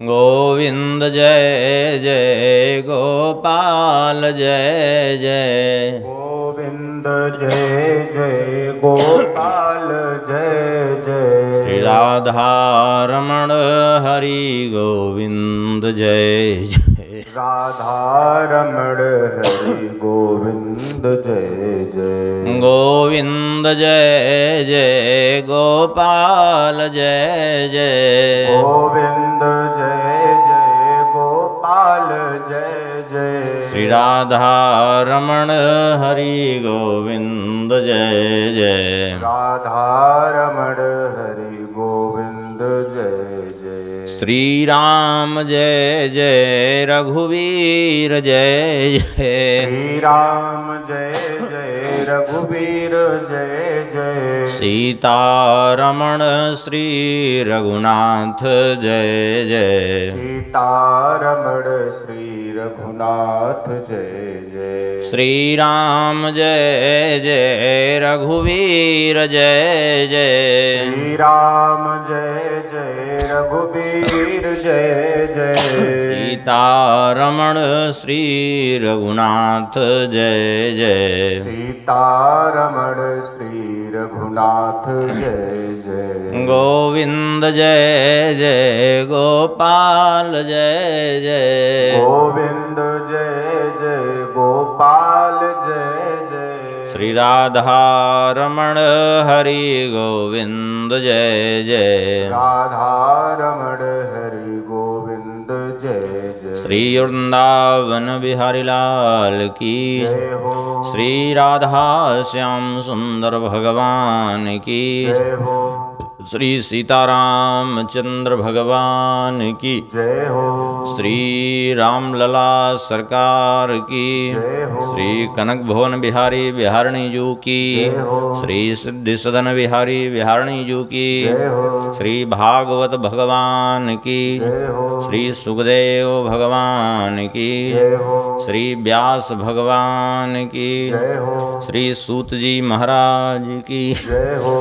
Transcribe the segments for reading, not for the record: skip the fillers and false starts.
गोविंद जय जय गोपाल जय जय। गोविंद जय जय गोपाल जय जय। श्री राधा रमण हरि गोविंद जय जय। राधा रमण हरि गोविंद जय जय। गोविंद जय जय गोपाल जय जय। गोविंद जय जय गोपाल जय जय। श्री राधा रमण हरि गोविंद जय जय। राधा रमण हरि गोविंद जय जय। श्री राम जय जय रघुवीर जय जय। श्री राम जय जय रघुवीर जय जय। सीता रमण श्री रघुनाथ जय जय। सीता रमण श्री रघुनाथ जय जय। श्री राम जय जय रघुवीर जय जय। श्री राम जय जय रघुवीर जय जय। सीता रमण श्री रघुनाथ जय जय। सीता रमण श्री रघुनाथ जय जय। गोविंद जय जय गोपाल जय जय। गोविंद जय जय गोपाल जय जय। श्री राधा रमण हरि गोविंद जय जय। राधा रमण हरि गोविंद जय जय। श्री वृंदावन बिहारी लाल की जय हो। श्री राधा श्याम सुंदर भगवान की जय हो। श्री सीताराम चंद्र भगवान की जय हो। श्री रामलला सरकार की जय हो। श्री कनक भुवन बिहारी बिहारणी जू की जय हो। श्री सिद्धि सदन बिहारी बिहारणी जू की जय हो। श्री भागवत भगवान की जय हो। श्री सुखदेव भगवान की जय हो। श्री व्यास भगवान की जय हो। श्री सूत जी महाराज की जय हो।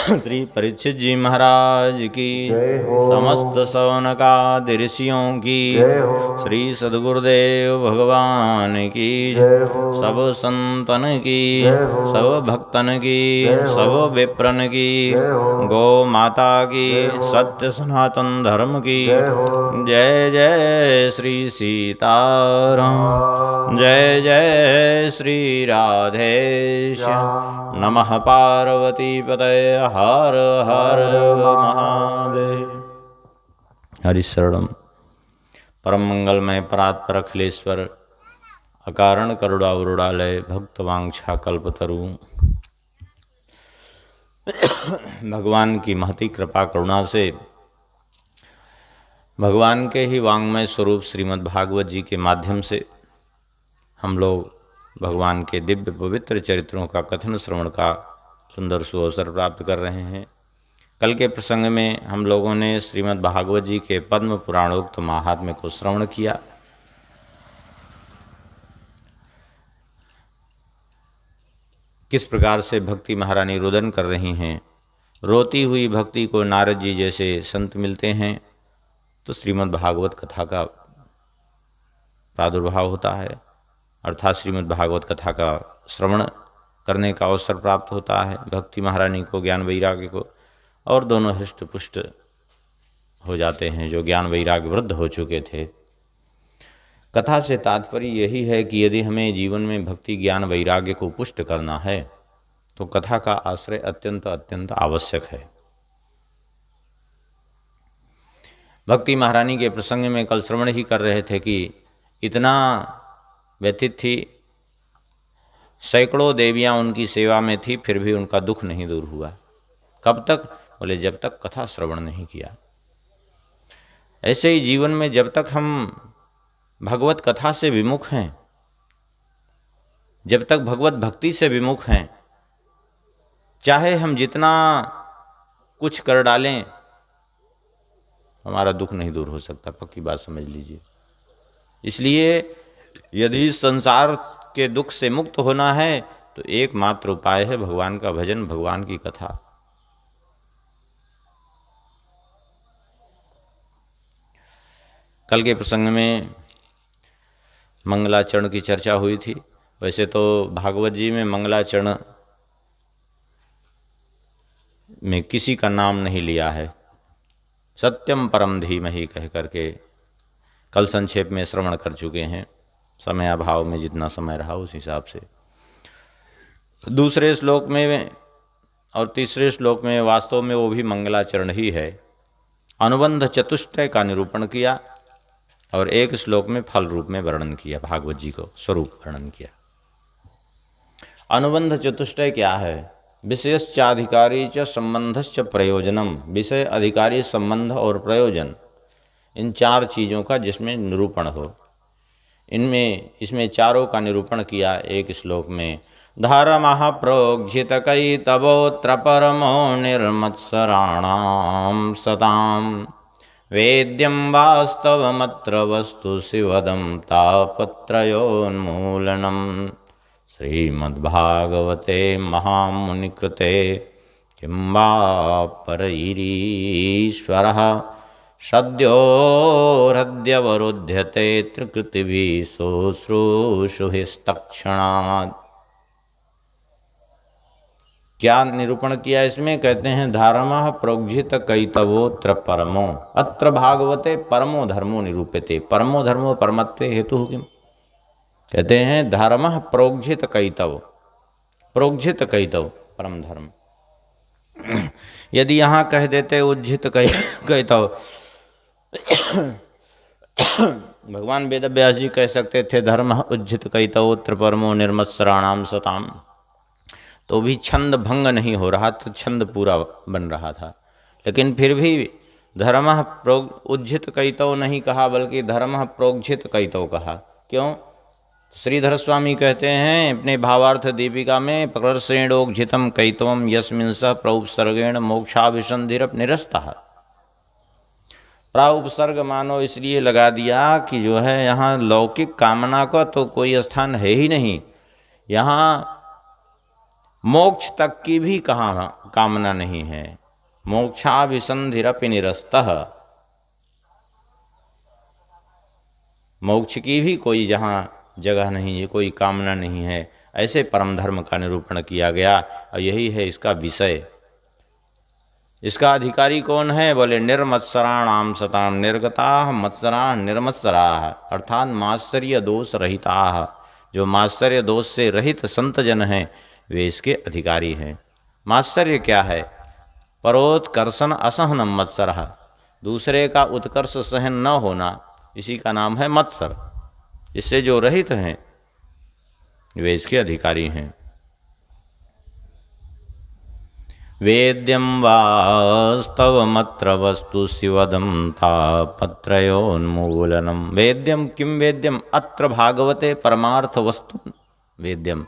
श्री परीक्षित जी महाराज की जय हो। समस्त सौनकादि ऋषियों की जय हो। श्री सद्गुरुदेव भगवान की जय हो। सब संतन की जय हो। सब भक्तन की जय हो। सब विप्रन की जय हो। गौ माता की जय हो। सत्य सनातन धर्म की जय हो। जय जय श्री सीताराम जय जय श्री राधेश्याम नमः पार्वती पतये हर हर महादेव। हरिशरणम। परम मंगलमय परात्पर अखिलेश्वर अकारण करुणावरुणालय भक्तवांछा कल्पतरु भगवान की महती कृपा करुणा से भगवान के ही वांग्मय स्वरूप श्रीमद् भागवत जी के माध्यम से हम लोग भगवान के दिव्य पवित्र चरित्रों का कथन श्रवण का सुंदर सुअवसर प्राप्त कर रहे हैं। कल के प्रसंग में हम लोगों ने श्रीमद् भागवत जी के पद्म पुराणोक्त महात्म्य को श्रवण किया। किस प्रकार से भक्ति महारानी रुदन कर रही हैं। रोती हुई भक्ति को नारद जी जैसे संत मिलते हैं तो श्रीमद् भागवत कथा का प्रादुर्भाव होता है, अर्थात श्रीमद् भागवत कथा का श्रवण करने का अवसर प्राप्त होता है भक्ति महारानी को, ज्ञान वैराग्य को, और दोनों हृष्ट पुष्ट हो जाते हैं जो ज्ञान वैराग्य वृद्ध हो चुके थे। कथा से तात्पर्य यही है कि यदि हमें जीवन में भक्ति ज्ञान वैराग्य को पुष्ट करना है तो कथा का आश्रय अत्यंत अत्यंत आवश्यक है। भक्ति महारानी के प्रसंग में कल श्रवण ही कर रहे थे कि इतना व्यथित थी, सैकड़ों देवियां उनकी सेवा में थी, फिर भी उनका दुख नहीं दूर हुआ। कब तक? बोले जब तक कथा श्रवण नहीं किया। ऐसे ही जीवन में जब तक हम भगवत कथा से विमुख हैं, जब तक भगवत भक्ति से विमुख हैं, चाहे हम जितना कुछ कर डालें हमारा दुख नहीं दूर हो सकता, पक्की बात समझ लीजिए। इसलिए यदि संसार के दुख से मुक्त होना है तो एकमात्र उपाय है भगवान का भजन, भगवान की कथा। कल के प्रसंग में मंगलाचरण की चर्चा हुई थी। वैसे तो भागवत जी में मंगलाचरण में किसी का नाम नहीं लिया है, सत्यम परम धीमहि कह करके कल संक्षेप में श्रवण कर चुके हैं। समय अभाव में जितना समय रहा उस हिसाब से दूसरे श्लोक में और तीसरे श्लोक में वास्तव में वो भी मंगलाचरण ही है। अनुबंध चतुष्टय का निरूपण किया और एक श्लोक में फल रूप में वर्णन किया, भागवत जी को स्वरूप वर्णन किया। अनुबंध चतुष्टय क्या है? विषयश्चाधिकारी च संबंधश्च प्रयोजनम, विषय अधिकारी संबंध और प्रयोजन, इन चार चीज़ों का जिसमें निरूपण हो। इसमें चारों का निरूपण किया एक श्लोक में। धर्मः प्रोज्झित कैतवोऽत्र परमो निर्मत्सराणां सताम्, वेद्यं वास्तवमत्र वस्तु शिवदं तापत्रयोन्मूलनम्। श्रीमद्भागवते महामुनिकृते किं वा परैरीश्वरः सद्योरद्यवरुध्यते त्रिकृतिभिः शुश्रूषुभिस्तत्क्षणात्। क्या निरूपण किया इसमें? कहते हैं धर्मः प्रोज्झित कैतवोऽत्र परमो, अत्र भागवते परमो धर्मो निरूप्यते। परमो धर्मो परमत्वे हेतु किम? कहते हैं धर्मः प्रोज्झित कैतव, प्रोज्झित कैतव परम धर्म। यदि यहाँ कह देते उज्झित कैतव, भगवान वेदव्यास जी कह सकते थे धर्मः उज्झित कैतवोऽत्र परमो निर्मत्सराणां सताम्, तो भी छंद भंग नहीं हो रहा, तो छंद पूरा बन रहा था। लेकिन फिर भी धर्मः उज्झित कैतव नहीं कहा, बल्कि धर्मः प्रोज्झित कैतव कहा। क्यों? श्रीधर स्वामी कहते हैं अपने भावार्थ दीपिका में, प्रकर्षेणोज्झितम कैतवम यस्मिन् सः प्रउपसर्गेण मोक्षाभिसंधिरप निरस्तः। प्राउपसर्ग मानो इसलिए लगा दिया कि जो है यहाँ लौकिक कामना का तो कोई स्थान है ही नहीं, यहाँ मोक्ष तक की भी कहाँ कामना नहीं है। मोक्षाभिसंधिरपि निरस्तः, मोक्ष की भी कोई जहाँ जगह नहीं है, कोई कामना नहीं है, ऐसे परम धर्म का निरूपण किया गया। और यही है इसका विषय। इसका अधिकारी कौन है? बोले निर्मत्सराणाम सताम, निर्गता मत्सरा निर्मत्सरा, अर्थात मात्सर्य दोष रहिता। जो मात्सर्य दोष से रहित संत जन हैं वे इसके अधिकारी हैं। मात्सर्य क्या है? परोत्कर्षण असहनम मत्सर, दूसरे का उत्कर्ष सहन न होना, इसी का नाम है मत्सर। इससे जो रहित हैं वे इसके अधिकारी हैं। वेद्यं वास्तवमत्र वस्तु शिवदं तापत्रयोन्मूलनम्। वेद्यम किम वेद्यम? अत्र भागवते परमार्थ वस्तु वेद्यम।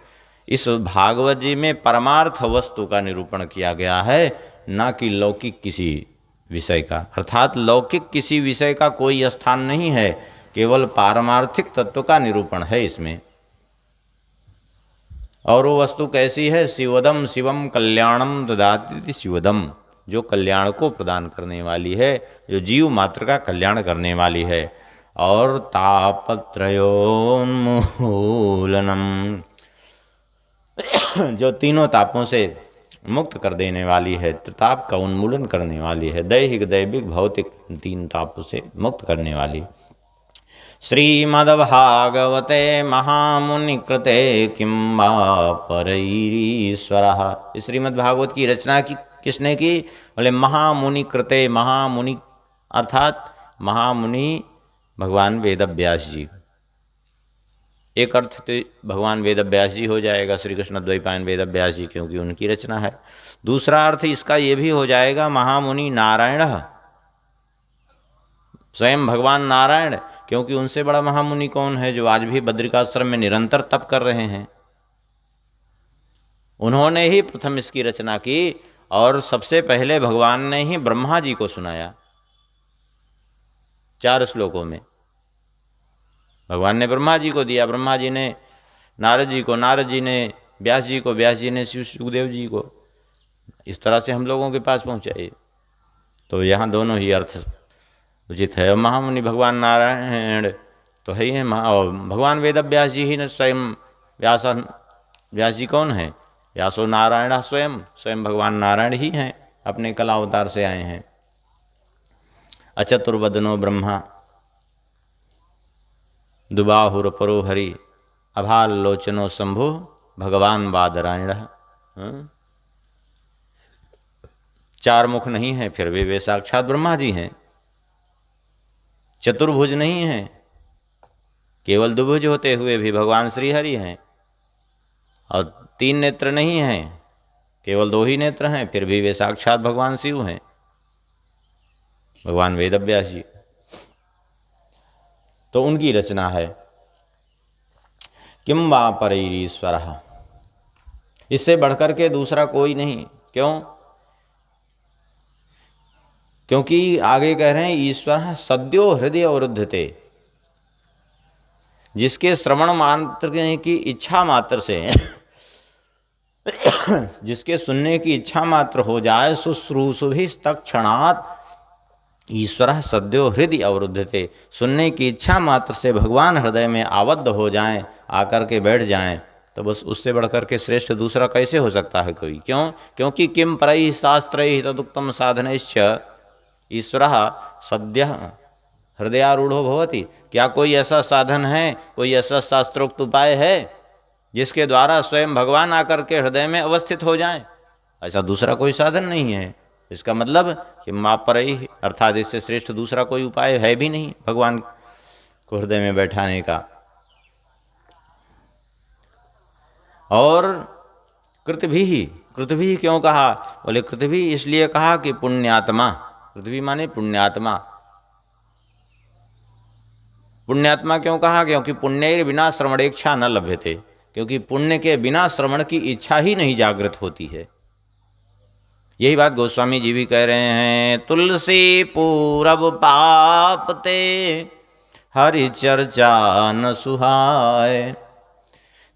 इस भागवत जी में परमार्थ वस्तु का निरूपण किया गया है, ना कि लौकिक किसी विषय का। अर्थात लौकिक किसी विषय का कोई स्थान नहीं है, केवल पारमार्थिक तत्व का निरूपण है इसमें। और वो वस्तु कैसी है? शिवदम, शिवम कल्याणम ददाति शिवदम, जो कल्याण को प्रदान करने वाली है, जो जीव मात्र का कल्याण करने वाली है। और तापत्रयोन्मूलनम, जो तीनों तापों से मुक्त कर देने वाली है, ताप का उन्मूलन करने वाली है, दैहिक दैविक भौतिक तीन तापों से मुक्त करने वाली। श्रीमद्भागवते महामुनिकृते किं वा परैरीश्वरः। श्रीमद्भागवत की रचना किसने की? बोले महामुनि कृते। महामुनि अर्थात महामुनि भगवान वेदव्यास जी। एक अर्थ तो भगवान वेदव्यास जी हो जाएगा, श्री कृष्ण द्वैपायन वेदव्यास जी, क्योंकि उनकी रचना है। दूसरा अर्थ इसका ये भी हो जाएगा महामुनि नारायण, स्वयं भगवान नारायण, क्योंकि उनसे बड़ा महामुनि कौन है जो आज भी बद्रिकाश्रम में निरंतर तप कर रहे हैं। उन्होंने ही प्रथम इसकी रचना की और सबसे पहले भगवान ने ही ब्रह्मा जी को सुनाया। 4 श्लोकों में भगवान ने ब्रह्मा जी को दिया, ब्रह्मा जी ने नारद जी को, नारद जी ने व्यास जी को, व्यास जी ने सुखदेव जी को, इस तरह से हम लोगों के पास पहुँचाए। तो यहाँ दोनों ही अर्थ उचित है। महामुनि भगवान नारायण तो है ही है, और भगवान वेद व्यास जी ही न स्वयं व्यास जी कौन है? व्यासो नारायण स्वयं, स्वयं भगवान नारायण ही हैं, अपने कला अवतार से आए हैं। अचतुर्वदनो ब्रह्मा दुबाहुर परो हरि अभाल लोचनो शंभु भगवान बादरायण। चार मुख नहीं है फिर भी वे साक्षात ब्रह्मा जी हैं। चतुर्भुज नहीं है, केवल दुभुज होते हुए भी भगवान श्री हरि हैं। और तीन नेत्र नहीं हैं, केवल दो ही नेत्र हैं, फिर भी वे साक्षात भगवान शिव हैं, भगवान वेदव्यास जी। तो उनकी रचना है। किम वा परैरीश्वरः, इससे बढ़कर के दूसरा कोई नहीं। क्यों? क्योंकि आगे कह रहे हैं ईश्वर सद्यो हृदय अवरुद्धते, जिसके श्रवण मात्र की इच्छा मात्र से जिसके सुनने की इच्छा मात्र हो जाए, शुश्रूषुभि तत्क्षणात् ईश्वर सद्यो हृदय अवरुद्धते, सुनने की इच्छा मात्र से भगवान हृदय में आबद्ध हो जाएं, आकर के बैठ जाएं, तो बस उससे बढ़कर के श्रेष्ठ दूसरा कैसे हो सकता है कोई? क्यों? क्योंकि किम परैः शास्त्रैः तदुक्तम साधनैश्च ईश्वरः सद्यः हृदयारूढ़ो भवति। क्या कोई ऐसा साधन है, कोई ऐसा शास्त्रोक्त उपाय है जिसके द्वारा स्वयं भगवान आकर के हृदय में अवस्थित हो जाएं? ऐसा दूसरा कोई साधन नहीं है। इसका मतलब कि माँ पर ही, अर्थात इससे श्रेष्ठ दूसरा कोई उपाय है भी नहीं भगवान को हृदय में बैठाने का। और कृतभी क्यों कहा? बोले कृतभी इसलिए कहा कि पुण्यात्मा, पृथ्वी माने पुण्यात्मा। पुण्यात्मा क्यों कहा? क्योंकि पुण्य बिना श्रवणेच्छा न लभ्यते, क्योंकि पुण्य के बिना श्रवण की इच्छा ही नहीं जागृत होती है। यही बात गोस्वामी जी भी कह रहे हैं। तुलसी पूरब पापते हरि चर्चा न सुहाय,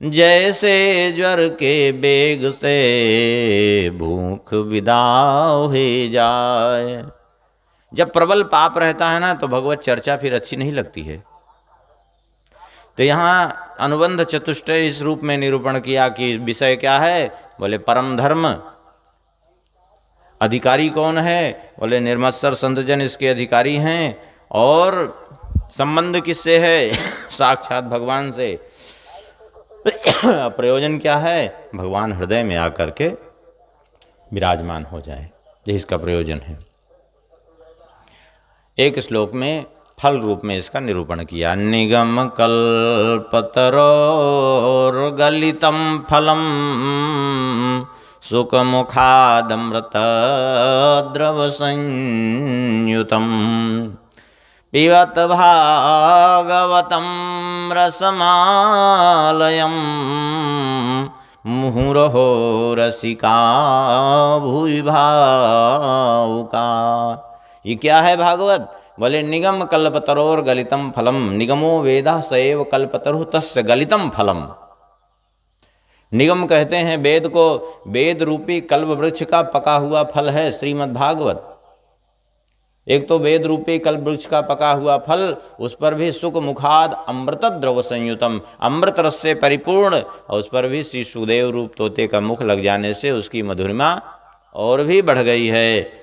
जैसे ज्वर के बेग से भूख विदाव हो जाए। जब प्रबल पाप रहता है ना, तो भगवत चर्चा फिर अच्छी नहीं लगती है। तो यहाँ अनुबंध चतुष्टय इस रूप में निरूपण किया कि विषय क्या है? बोले परम धर्म। अधिकारी कौन है? बोले निर्मत्सर संतजन इसके अधिकारी हैं। और संबंध किससे है? साक्षात भगवान से। प्रयोजन क्या है? भगवान हृदय में आकर के विराजमान हो जाए, यही इसका प्रयोजन है। एक श्लोक में फल रूप में इसका निरूपण किया। निगम कल्पतरोर्गलितं फलम सुखमुखादमृत द्रव संयुतम पिबत भागवतं रसमालयं मुहुरहो रसिका भूरि भावुका। ये क्या है भागवत? बोले निगम कल्पतरोर गलितम फलम, निगमो वेदा सएव कल्पतरु तस्य गलितम फलम। निगम कहते हैं वेद को, वेद रूपी कल्प वृक्ष का पका हुआ फल है श्रीमद् भागवत। एक तो वेद रूपी कल्प वृक्ष का पका हुआ फल, उस पर भी सुख मुखाद अमृत द्रव संयुतम, अमृत रस से परिपूर्ण, और उस पर भी श्री सुखदेव रूप तोते का मुख लग जाने से उसकी मधुरिमा और भी बढ़ गई है।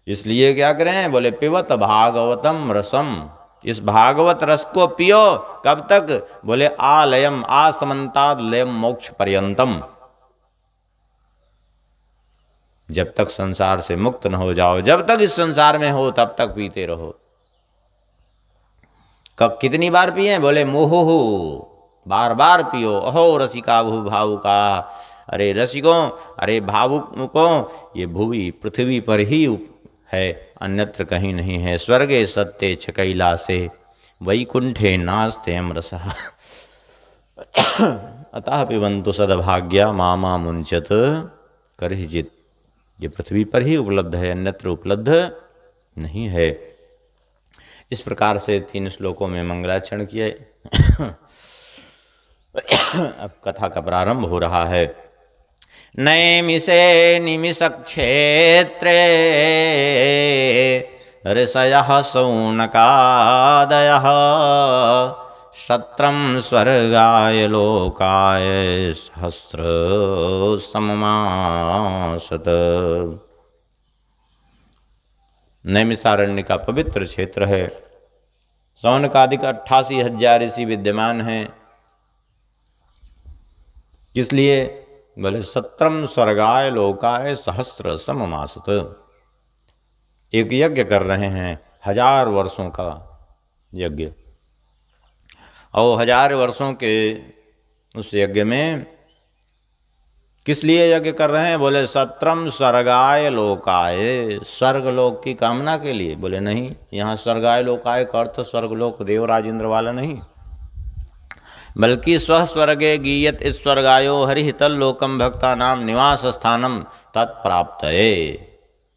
इसलिए क्या करें? बोले पिबत भागवतम रसम, इस भागवत रस को पियो। कब तक? बोले आलयम आसमंताद लयम मोक्ष पर्यंतम, जब तक संसार से मुक्त न हो जाओ, जब तक इस संसार में हो तब तक पीते रहो। कब कितनी बार पिए? बोले मोहो, बार बार पियो। अहो रसिका भू भावुका, अरे रसिकों, अरे भावुकों, ये भूवि पृथ्वी पर ही है, अन्यत्र कहीं नहीं है। स्वर्गे सत्ते च कैलासे वैकुंठे नास्ते अमरसः अतः पिबन्तु सद्भाग्या मामा मुंचत करहिजित। ये पृथ्वी पर ही उपलब्ध है, अन्यत्र उपलब्ध नहीं है। इस प्रकार से 3 श्लोकों में मंगलाचरण किए। अब कथा का प्रारंभ हो रहा है। नैमिषे निमिषक्षेत्रे ऋषयः शौनकादयः शत्रं स्वर्गाय लोकाय सहस्रसममासत। नैमिषारण्य का पवित्र क्षेत्र है। शौनकादि का 88,000 ऋषि विद्यमान हैं। किस लिए? बोले सत्रम स्वर्गाय लोकाय सहस्र सममासत। एक यज्ञ कर रहे हैं 1000 वर्षों का यज्ञ, और 1000 वर्षों के उस यज्ञ में किस लिए यज्ञ कर रहे हैं? बोले सत्रम स्वर्गाय लोकाय, स्वर्ग लोक की कामना के लिए। बोले नहीं, यहाँ स्वर्गाय लोकाय का अर्थ स्वर्गलोक देवराज इंद्र वाला नहीं, बल्कि स्व स्वर्गे गीयत स्वर्गायो हरि तल्लोकम भक्ता नाम निवास स्थानम तत्प्राप्तये।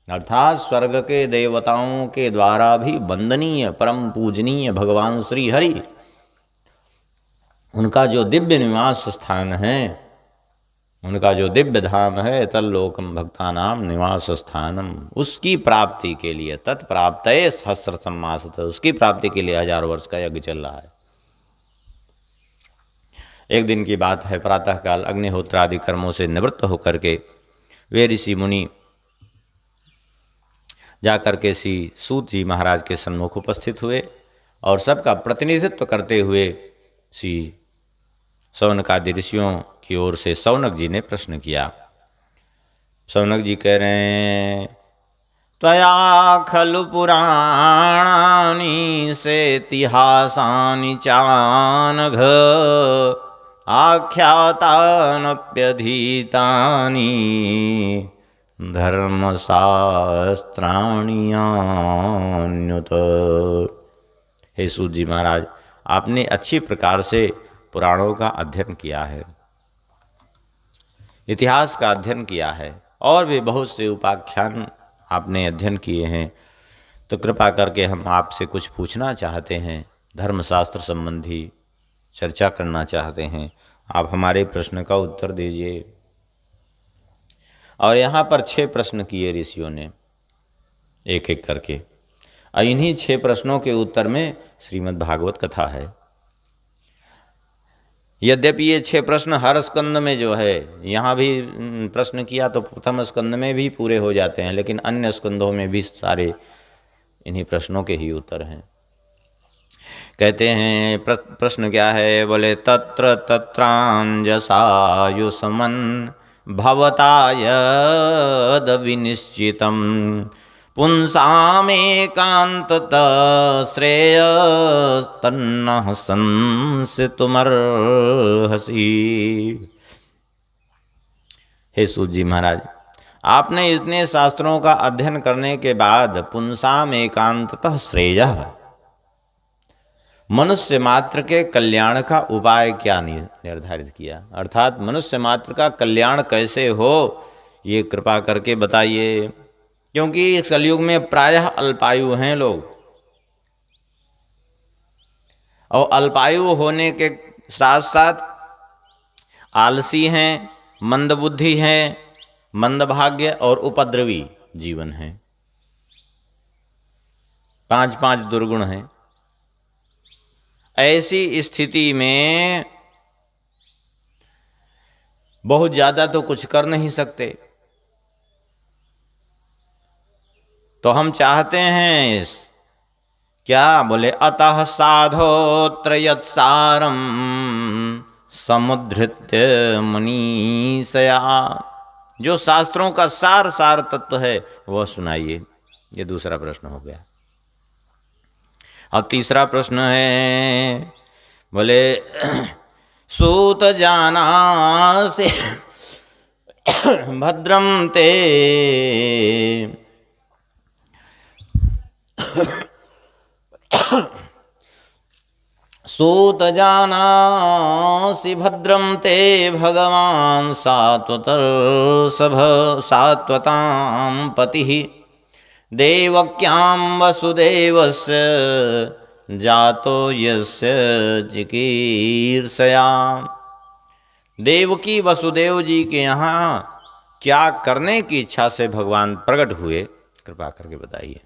अर्थात स्वर्ग के देवताओं के द्वारा भी वंदनीय परम पूजनीय भगवान श्री हरि, उनका जो दिव्य निवास स्थान है, उनका जो दिव्य धाम है, तल्लोकम भक्ता नाम निवास स्थानम, उसकी प्राप्ति के लिए तत्प्राप्तये सहस्र सम्मासत, उसकी प्राप्ति के लिए 1000 वर्ष का यज्ञ चल रहा है। एक दिन की बात है, प्रातःकाल अग्निहोत्र आदि कर्मों से निवृत्त होकर के वे ऋषि मुनि जाकर के श्री सूत जी महाराज के सन्मुख उपस्थित हुए और सबका प्रतिनिधित्व करते हुए श्री शौनकादि ऋषियों की ओर से शौनक जी ने प्रश्न किया। शौनक जी कह रहे हैं, त्वया खलु पुराणानि सेतिहासानि चानघ आख्यातानप्यधीतानि धर्मशास्त्राणि अन्युत। हे सूत जी महाराज, आपने अच्छी प्रकार से पुराणों का अध्ययन किया है, इतिहास का अध्ययन किया है, और भी बहुत से उपाख्यान आपने अध्ययन किए हैं। तो कृपा करके हम आपसे कुछ पूछना चाहते हैं, धर्मशास्त्र संबंधी चर्चा करना चाहते हैं। आप हमारे प्रश्न का उत्तर दीजिए। और यहाँ पर 6 प्रश्न किए ऋषियों ने, एक एक करके। और इन्हीं 6 प्रश्नों के उत्तर में श्रीमद् भागवत कथा है। यद्यपि ये 6 प्रश्न हर स्कंद में जो है, यहाँ भी प्रश्न किया तो प्रथम स्कंद में भी पूरे हो जाते हैं, लेकिन अन्य स्कंदों में भी सारे इन्हीं प्रश्नों के ही उत्तर हैं। कहते हैं प्रश्न क्या है? बोले तत्र तत्रांजसायुषमन् भवता यद विनिश्चितं पुंसामेकान्ततः श्रेयस्तन्नः संसितुमर्हसि। हे सूत जी महाराज, आपने इतने शास्त्रों का अध्ययन करने के बाद पुंसामेकान्ततः श्रेयः, मनुष्य मात्र के कल्याण का उपाय क्या निर्धारित किया? अर्थात मनुष्य मात्र का कल्याण कैसे हो, ये कृपा करके बताइए। क्योंकि इस कलयुग में प्रायः अल्पायु हैं लोग, और अल्पायु होने के साथ साथ आलसी हैं, मंदबुद्धि हैं, मंदभाग्य और उपद्रवी जीवन है। 5 दुर्गुण हैं। ऐसी स्थिति में बहुत ज़्यादा तो कुछ कर नहीं सकते, तो हम चाहते हैं क्या? बोले अतः साधोत्र यत्सारं समुद्धृत्य मनीषया, जो शास्त्रों का सार तत्व है वह सुनाइए। ये दूसरा प्रश्न हो गया। अब तीसरा प्रश्न है, बोले सूत जानासि भद्रम ते सूत जानासि भद्रम ते भगवान् सात्वतां पतिः देवक्यां वसुदेवस्य जातो यस्य चिकीर्षया। देवकी वसुदेव जी के यहाँ क्या करने की इच्छा से भगवान प्रकट हुए, कृपा करके बताइए।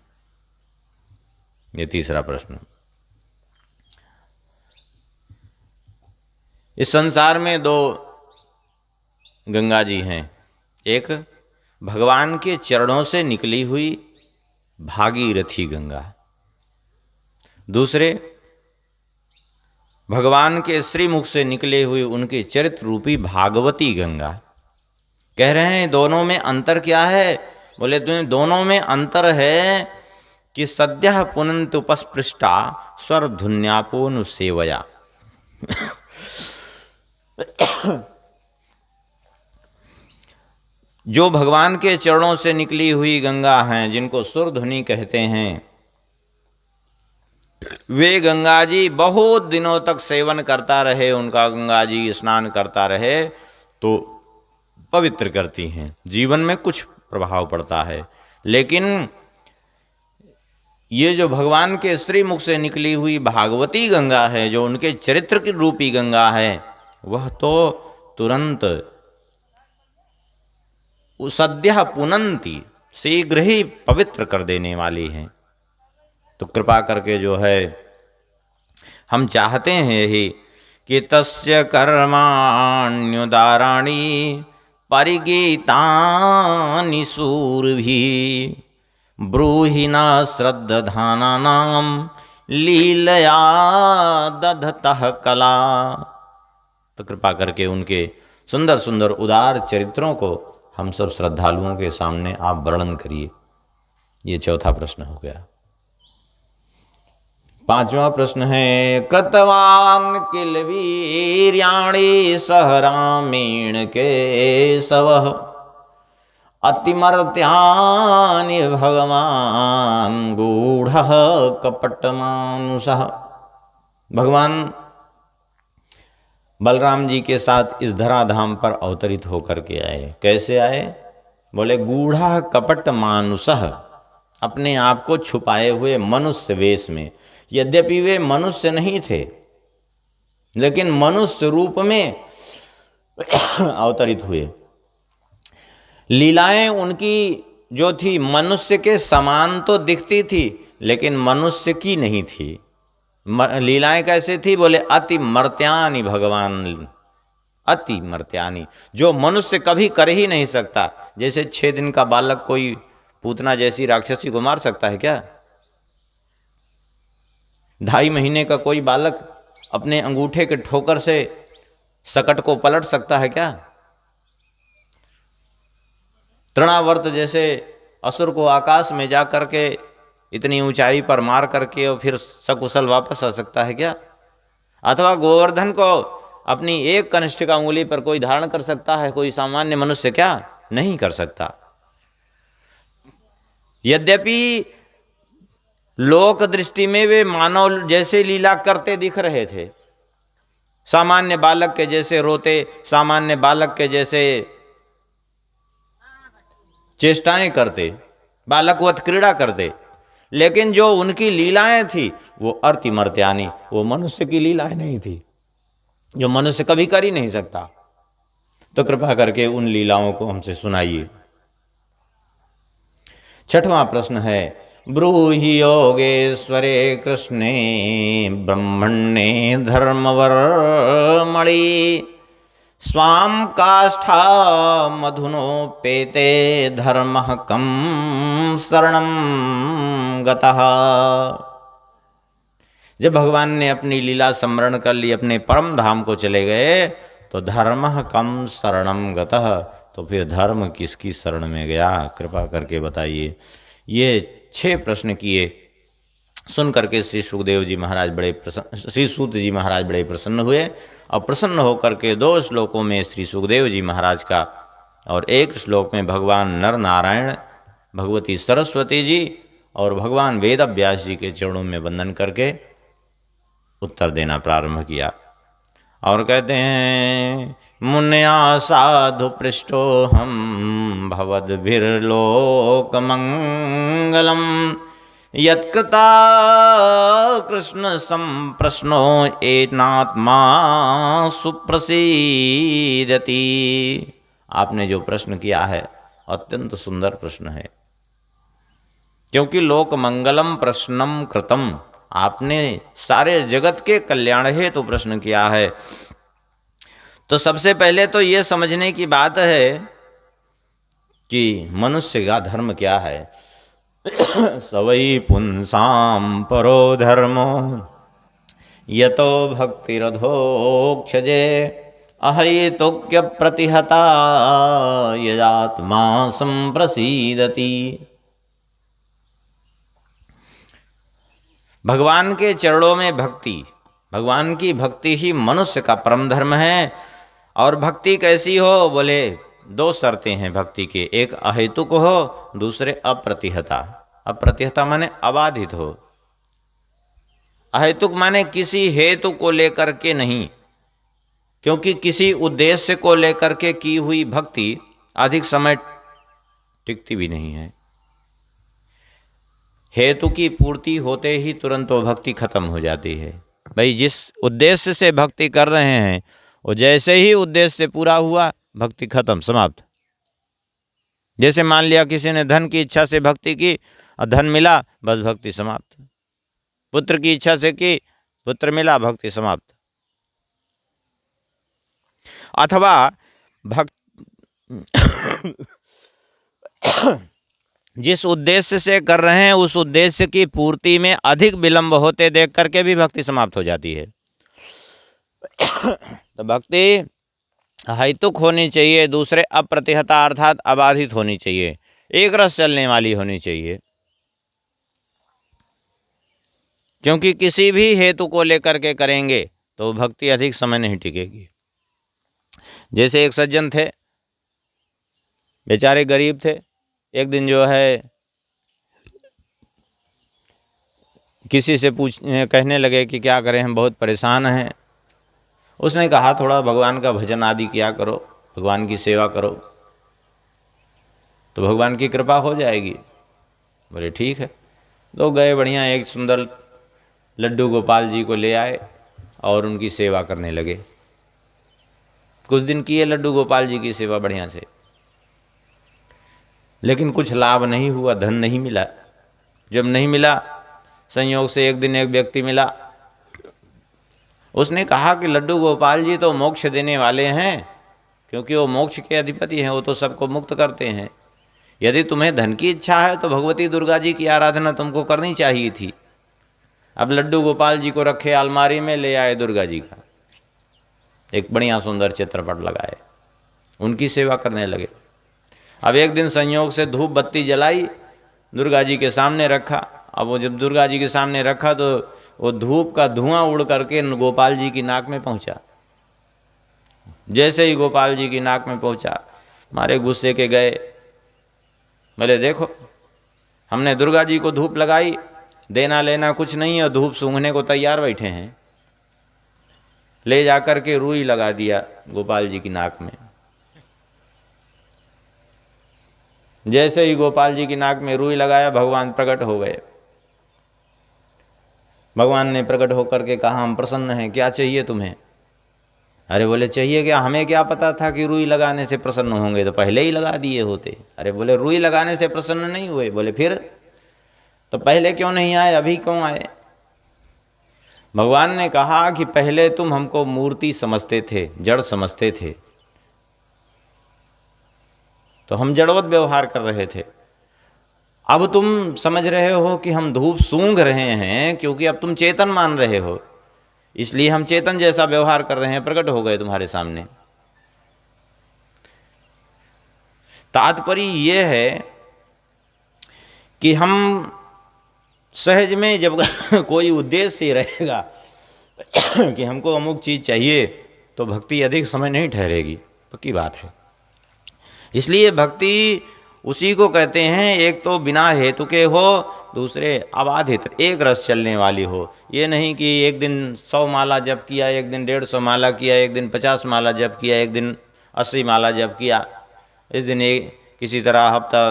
ये तीसरा प्रश्न। इस संसार में दो गंगा जी हैं, एक भगवान के चरणों से निकली हुई भागीरथी गंगा, दूसरे भगवान के श्रीमुख से निकले हुए उनके चरित्र रूपी भागवती गंगा। कह रहे हैं दोनों में अंतर क्या है? बोले दोनों में अंतर है कि सद्यः पुनन्त उपस्पृष्टा स्वर धुन्यापोनु सेवया। जो भगवान के चरणों से निकली हुई गंगा हैं, जिनको सुर ध्वनि कहते हैं, वे गंगा जी बहुत दिनों तक सेवन करता रहे, उनका गंगा जी स्नान करता रहे तो पवित्र करती हैं, जीवन में कुछ प्रभाव पड़ता है। लेकिन ये जो भगवान के श्रीमुख से निकली हुई भागवती गंगा है, जो उनके चरित्र की रूपी गंगा है, वह तो तुरंत सद्यः पुनन्ति, शीघ्र ही पवित्र कर देने वाली है। तो कृपा करके जो है हम चाहते हैं यही कि तस्य कर्माण्युदाराणि परिगीतानि सूरभिः ब्रूहि न श्रद्धानानां लीलया दधतः कला। तो कृपा करके उनके सुंदर सुंदर उदार चरित्रों को हम सब श्रद्धालुओं के सामने आप वर्णन करिए। ये चौथा प्रश्न हो गया। पांचवा प्रश्न है, कृतवान किल वीर्याणि सह रामेण केशवः अतिमर्त्यानि भगवान गूढ़ः कपटमानुषः। भगवान बलराम जी के साथ इस धराधाम पर अवतरित होकर के आए। कैसे आए? बोले गूढ़ा कपट मानुषः, अपने आप को छुपाए हुए मनुष्य वेश में। यद्यपि वे मनुष्य नहीं थे, लेकिन मनुष्य रूप में अवतरित हुए। लीलाएं उनकी जो थी मनुष्य के समान तो दिखती थी, लेकिन मनुष्य की नहीं थी। लीलाएं कैसे थी? बोले अति मर्त्यानि भगवान, अति मर्त्यानि, जो मनुष्य कभी कर ही नहीं सकता। जैसे 6 दिन का बालक कोई पूतना जैसी राक्षसी को मार सकता है क्या? 2.5 महीने का कोई बालक अपने अंगूठे के ठोकर से सकट को पलट सकता है क्या? तृणावर्त जैसे असुर को आकाश में जा करके इतनी ऊंचाई पर मार करके और फिर सकुशल वापस आ सकता है क्या? अथवा गोवर्धन को अपनी एक कनिष्ठ का उंगली पर कोई धारण कर सकता है कोई सामान्य मनुष्य क्या? नहीं कर सकता। यद्यपि लोक दृष्टि में वे मानव जैसे लीला करते दिख रहे थे, सामान्य बालक के जैसे रोते, सामान्य बालक के जैसे चेष्टाएं करते, बालकवत क्रीड़ा करते, लेकिन जो उनकी लीलाएं थी वो अर्तिमर्त्यानि, वो मनुष्य की लीलाएं नहीं थी, जो मनुष्य कभी कर ही नहीं सकता। तो कृपा करके उन लीलाओं को हमसे सुनाइए। छठवां प्रश्न है, ब्रूहि योगेश्वरे कृष्णे ब्रह्मण्ये धर्मवर्मणि स्वाम काष्ठा मधुनोपेते धर्मः कं शरणं गतः। जब भगवान ने अपनी लीला स्मरण कर ली, अपने परम धाम को चले गए, तो धर्मः कं शरणं गतः, तो फिर धर्म किसकी शरण में गया? कृपा करके बताइए। ये 6 प्रश्न किए सुन करके श्री सुखदेव जी महाराज बड़े प्रसन्न, श्री सूत जी महाराज बड़े प्रसन्न हुए, और प्रसन्न होकर के 2 श्लोकों में श्री सुखदेव जी महाराज का और 1 श्लोक में भगवान नर नारायण, भगवती सरस्वती जी और भगवान वेद व्यास जी के चरणों में वंदन करके उत्तर देना प्रारंभ किया। और कहते हैं, मुन्या साधु पृष्ठो हम भवद्भिर्लोक मंगलम यत्कृता कृष्ण संप्रश्नो एनात्मा सुप्रसीदति। आपने जो प्रश्न किया है अत्यंत सुंदर प्रश्न है। क्योंकि लोक मंगलम प्रश्नम कृतम, आपने सारे जगत के कल्याण हेतु प्रश्न किया है। तो सबसे पहले तो ये समझने की बात है कि मनुष्य का धर्म क्या है। सवै पुंसाम परो धर्मो यतो भक्तिरधोक्षजे अहैतुक्य प्रतिहता यदात्मा संप्रसीदति। भगवान के चरणों में भक्ति, भगवान की भक्ति ही मनुष्य का परम धर्म है। और भक्ति कैसी हो, बोले दो शर्तें हैं भक्ति के, एक अहेतुक हो, दूसरे अप्रतिहता। अप्रतिहता माने अबाधित हो, अहेतुक माने किसी हेतु को लेकर के नहीं, क्योंकि किसी उद्देश्य को लेकर के की हुई भक्ति अधिक समय टिकती भी नहीं है। हेतु की पूर्ति होते ही तुरंत वो भक्ति खत्म हो जाती है। भाई जिस उद्देश्य से भक्ति कर रहे हैं वो जैसे ही उद्देश्य पूरा हुआ भक्ति खत्म, समाप्त। जैसे मान लिया किसी ने धन की इच्छा से भक्ति की और धन मिला, बस भक्ति समाप्त। पुत्र की इच्छा से की, पुत्र मिला, भक्ति समाप्त। अथवा भक्त जिस उद्देश्य से कर रहे हैं उस उद्देश्य की पूर्ति में अधिक विलंब होते देख करके भी भक्ति समाप्त हो जाती है। तो भक्ति हेतुक होनी चाहिए, दूसरे अप्रतिहता अर्थात अबाधित होनी चाहिए, एक रस चलने वाली होनी चाहिए। क्योंकि किसी भी हेतु को लेकर के करेंगे तो भक्ति अधिक समय नहीं टिकेगी। जैसे एक सज्जन थे, बेचारे गरीब थे, एक दिन जो है किसी से कहने लगे कि क्या करें, हम बहुत परेशान हैं। उसने कहा थोड़ा भगवान का भजन आदि किया करो, भगवान की सेवा करो, तो भगवान की कृपा हो जाएगी। बोले ठीक है। तो गए, बढ़िया एक सुंदर लड्डू गोपाल जी को ले आए और उनकी सेवा करने लगे। कुछ दिन किए लड्डू गोपाल जी की सेवा बढ़िया से, लेकिन कुछ लाभ नहीं हुआ, धन नहीं मिला। जब नहीं मिला, संयोग से एक दिन एक व्यक्ति मिला, उसने कहा कि लड्डू गोपाल जी तो मोक्ष देने वाले हैं, क्योंकि वो मोक्ष के अधिपति हैं, वो तो सबको मुक्त करते हैं। यदि तुम्हें धन की इच्छा है तो भगवती दुर्गा जी की आराधना तुमको करनी चाहिए थी। अब लड्डू गोपाल जी को रखे अलमारी में, ले आए दुर्गा जी का एक बढ़िया सुंदर चित्रपट लगाए, उनकी सेवा करने लगे। अब एक दिन संयोग से धूप बत्ती जलाई, दुर्गा जी के सामने रखा। अब वो जब दुर्गा जी के सामने रखा तो वो धूप का धुआं उड़ करके गोपाल जी की नाक में पहुंचा। जैसे ही गोपाल जी की नाक में पहुंचा, मारे गुस्से के गए, बोले देखो हमने दुर्गा जी को धूप लगाई, देना लेना कुछ नहीं और धूप सूंघने को तैयार बैठे हैं। ले जाकर के रुई लगा दिया गोपाल जी की नाक में। जैसे ही गोपाल जी की नाक में रुई लगाया, भगवान प्रकट हो गए। भगवान ने प्रकट होकर के कहा हम प्रसन्न हैं, क्या चाहिए तुम्हें? अरे बोले चाहिए क्या, हमें क्या पता था कि रुई लगाने से प्रसन्न होंगे, तो पहले ही लगा दिए होते। अरे बोले रुई लगाने से प्रसन्न नहीं हुए? बोले फिर तो पहले क्यों नहीं आए, अभी क्यों आए? भगवान ने कहा कि पहले तुम हमको मूर्ति समझते थे, जड़ समझते थे, तो हम जड़वत व्यवहार कर रहे थे। अब तुम समझ रहे हो कि हम धूप सूंघ रहे हैं, क्योंकि अब तुम चेतन मान रहे हो, इसलिए हम चेतन जैसा व्यवहार कर रहे हैं, प्रकट हो गए तुम्हारे सामने। तात्पर्य यह है कि हम सहज में जब कोई उद्देश्य रहेगा कि हमको अमुक चीज़ चाहिए, तो भक्ति अधिक समय नहीं ठहरेगी, पक्की बात है। इसलिए भक्ति उसी को कहते हैं, एक तो बिना हेतु के हो, दूसरे अबाधित एक रस चलने वाली हो। ये नहीं कि एक दिन 100 माला जप किया, एक दिन 150 माला किया, एक दिन 50 माला जप किया, एक दिन 80 माला जप किया, इस दिन एक किसी तरह हफ्ता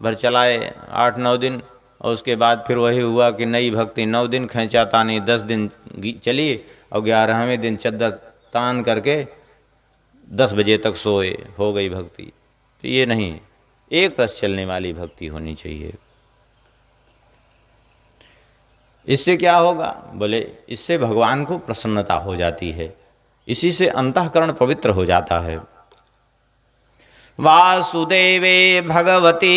भर चलाए 8-9 दिन, और उसके बाद फिर वही हुआ कि नई भक्ति 9 दिन खींचा तानी 10 दिन चली और 11वें दिन चद्दर तान करके 10 बजे तक सोए, हो गई भक्ति। तो ये नहीं, एक रस चलने वाली भक्ति होनी चाहिए। इससे क्या होगा? बोले इससे भगवान को प्रसन्नता हो जाती है, इसी से अंतःकरण पवित्र हो जाता है। वासुदेवे भगवती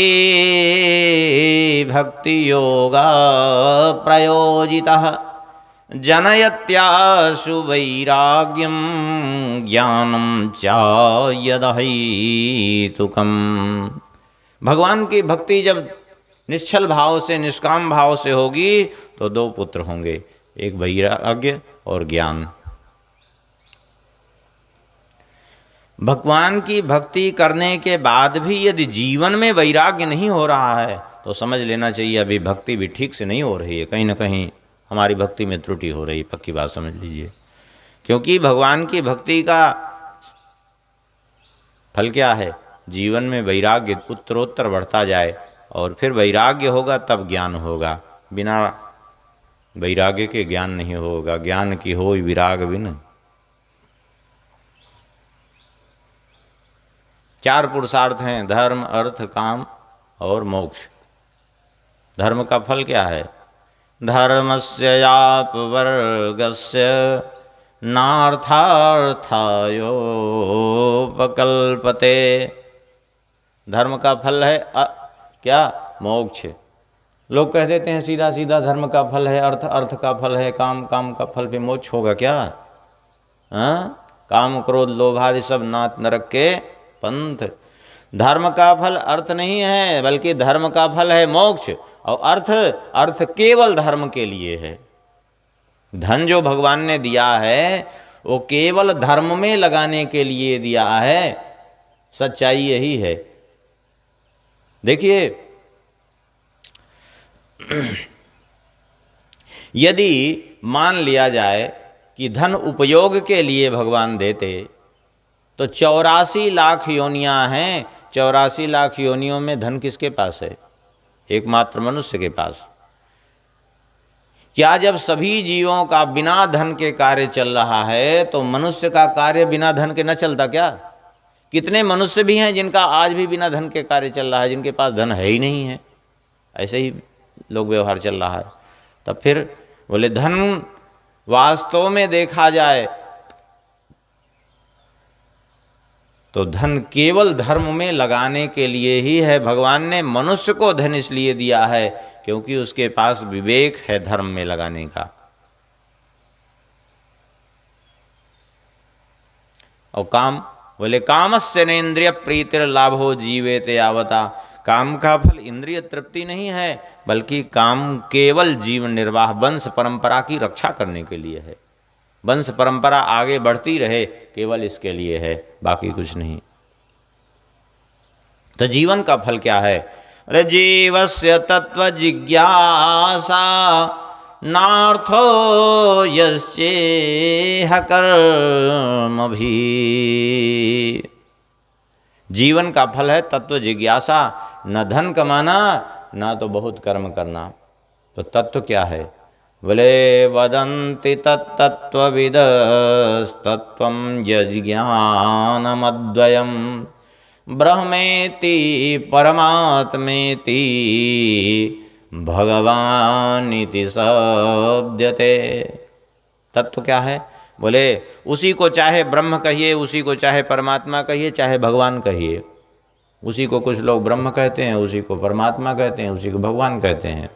भक्ति योगा प्रयोजितः जनयत्याशु वैराग्यम ज्ञानम च यदहैतुकम्। भगवान की भक्ति जब निश्चल भाव से, निष्काम भाव से होगी तो दो पुत्र होंगे, एक वैराग्य और ज्ञान। भगवान की भक्ति करने के बाद भी यदि जीवन में वैराग्य नहीं हो रहा है तो समझ लेना चाहिए अभी भक्ति भी ठीक से नहीं हो रही है, कहीं ना कहीं हमारी भक्ति में त्रुटि हो रही, पक्की बात समझ लीजिए। क्योंकि भगवान की भक्ति का फल क्या है? जीवन में वैराग्य उत्तरोत्तर बढ़ता जाए, और फिर वैराग्य होगा तब ज्ञान होगा, बिना वैराग्य के ज्ञान नहीं होगा। ज्ञान की होई विराग बिन। 4 पुरुषार्थ हैं, धर्म अर्थ काम और मोक्ष। धर्म का फल क्या है? धर्मस्य यापवर्गस्य नार्थार्थायोपकल्पते। धर्म का फल है क्या? मोक्ष। लोग कह देते हैं सीधा सीधा धर्म का फल है अर्थ, अर्थ का फल है काम, काम का फल पे मोक्ष होगा क्या? काम क्रोध लोभ आदि सब नाथ नरक के पंथ। धर्म का फल अर्थ नहीं है, बल्कि धर्म का फल है मोक्ष। और अर्थ, अर्थ केवल धर्म के लिए है। धन जो भगवान ने दिया है वो केवल धर्म में लगाने के लिए दिया है। सच्चाई यही है। देखिए, यदि मान लिया जाए कि धन उपयोग के लिए भगवान देते तो 84 लाख योनियां हैं। 84 लाख योनियों में धन किसके पास है? एकमात्र मनुष्य के पास। क्या जब सभी जीवों का बिना धन के कार्य चल रहा है तो मनुष्य का कार्य बिना धन के न चलता क्या? कितने मनुष्य भी हैं जिनका आज भी बिना धन के कार्य चल रहा है, जिनके पास धन है ही नहीं है, ऐसे ही लोग व्यवहार चल रहा है। तब फिर बोले धन वास्तव में देखा जाए तो धन केवल धर्म में लगाने के लिए ही है। भगवान ने मनुष्य को धन इसलिए दिया है क्योंकि उसके पास विवेक है धर्म में लगाने का। और काम, बोले कामस्य नेन्द्रिय प्रीतिर लाभो जीवेते यावता। काम का फल इंद्रिय तृप्ति नहीं है, बल्कि काम केवल जीवन निर्वाह, वंश परंपरा की रक्षा करने के लिए है। वंश परंपरा आगे बढ़ती रहे, केवल इसके लिए है, बाकी कुछ नहीं। तो जीवन का फल क्या है? अरे जीवस्य तत्व जिज्ञासा नार्थो यस्येह कर्म भी। जीवन का फल है तत्व जिज्ञासा, न धन कमाना ना तो बहुत कर्म करना। तो तत्व क्या है? बोले वदन्ति तत्तत्त्वविदस्तत्त्वं यज्ञानमद्वयम् ब्रह्मेति परमात्मेति भगवानिति शब्दते। तत्व क्या है? बोले उसी को चाहे ब्रह्म कहिए, उसी को चाहे परमात्मा कहिए, चाहे भगवान कहिए। उसी को कुछ लोग ब्रह्म कहते हैं, उसी को परमात्मा कहते हैं, उसी को भगवान कहते हैं।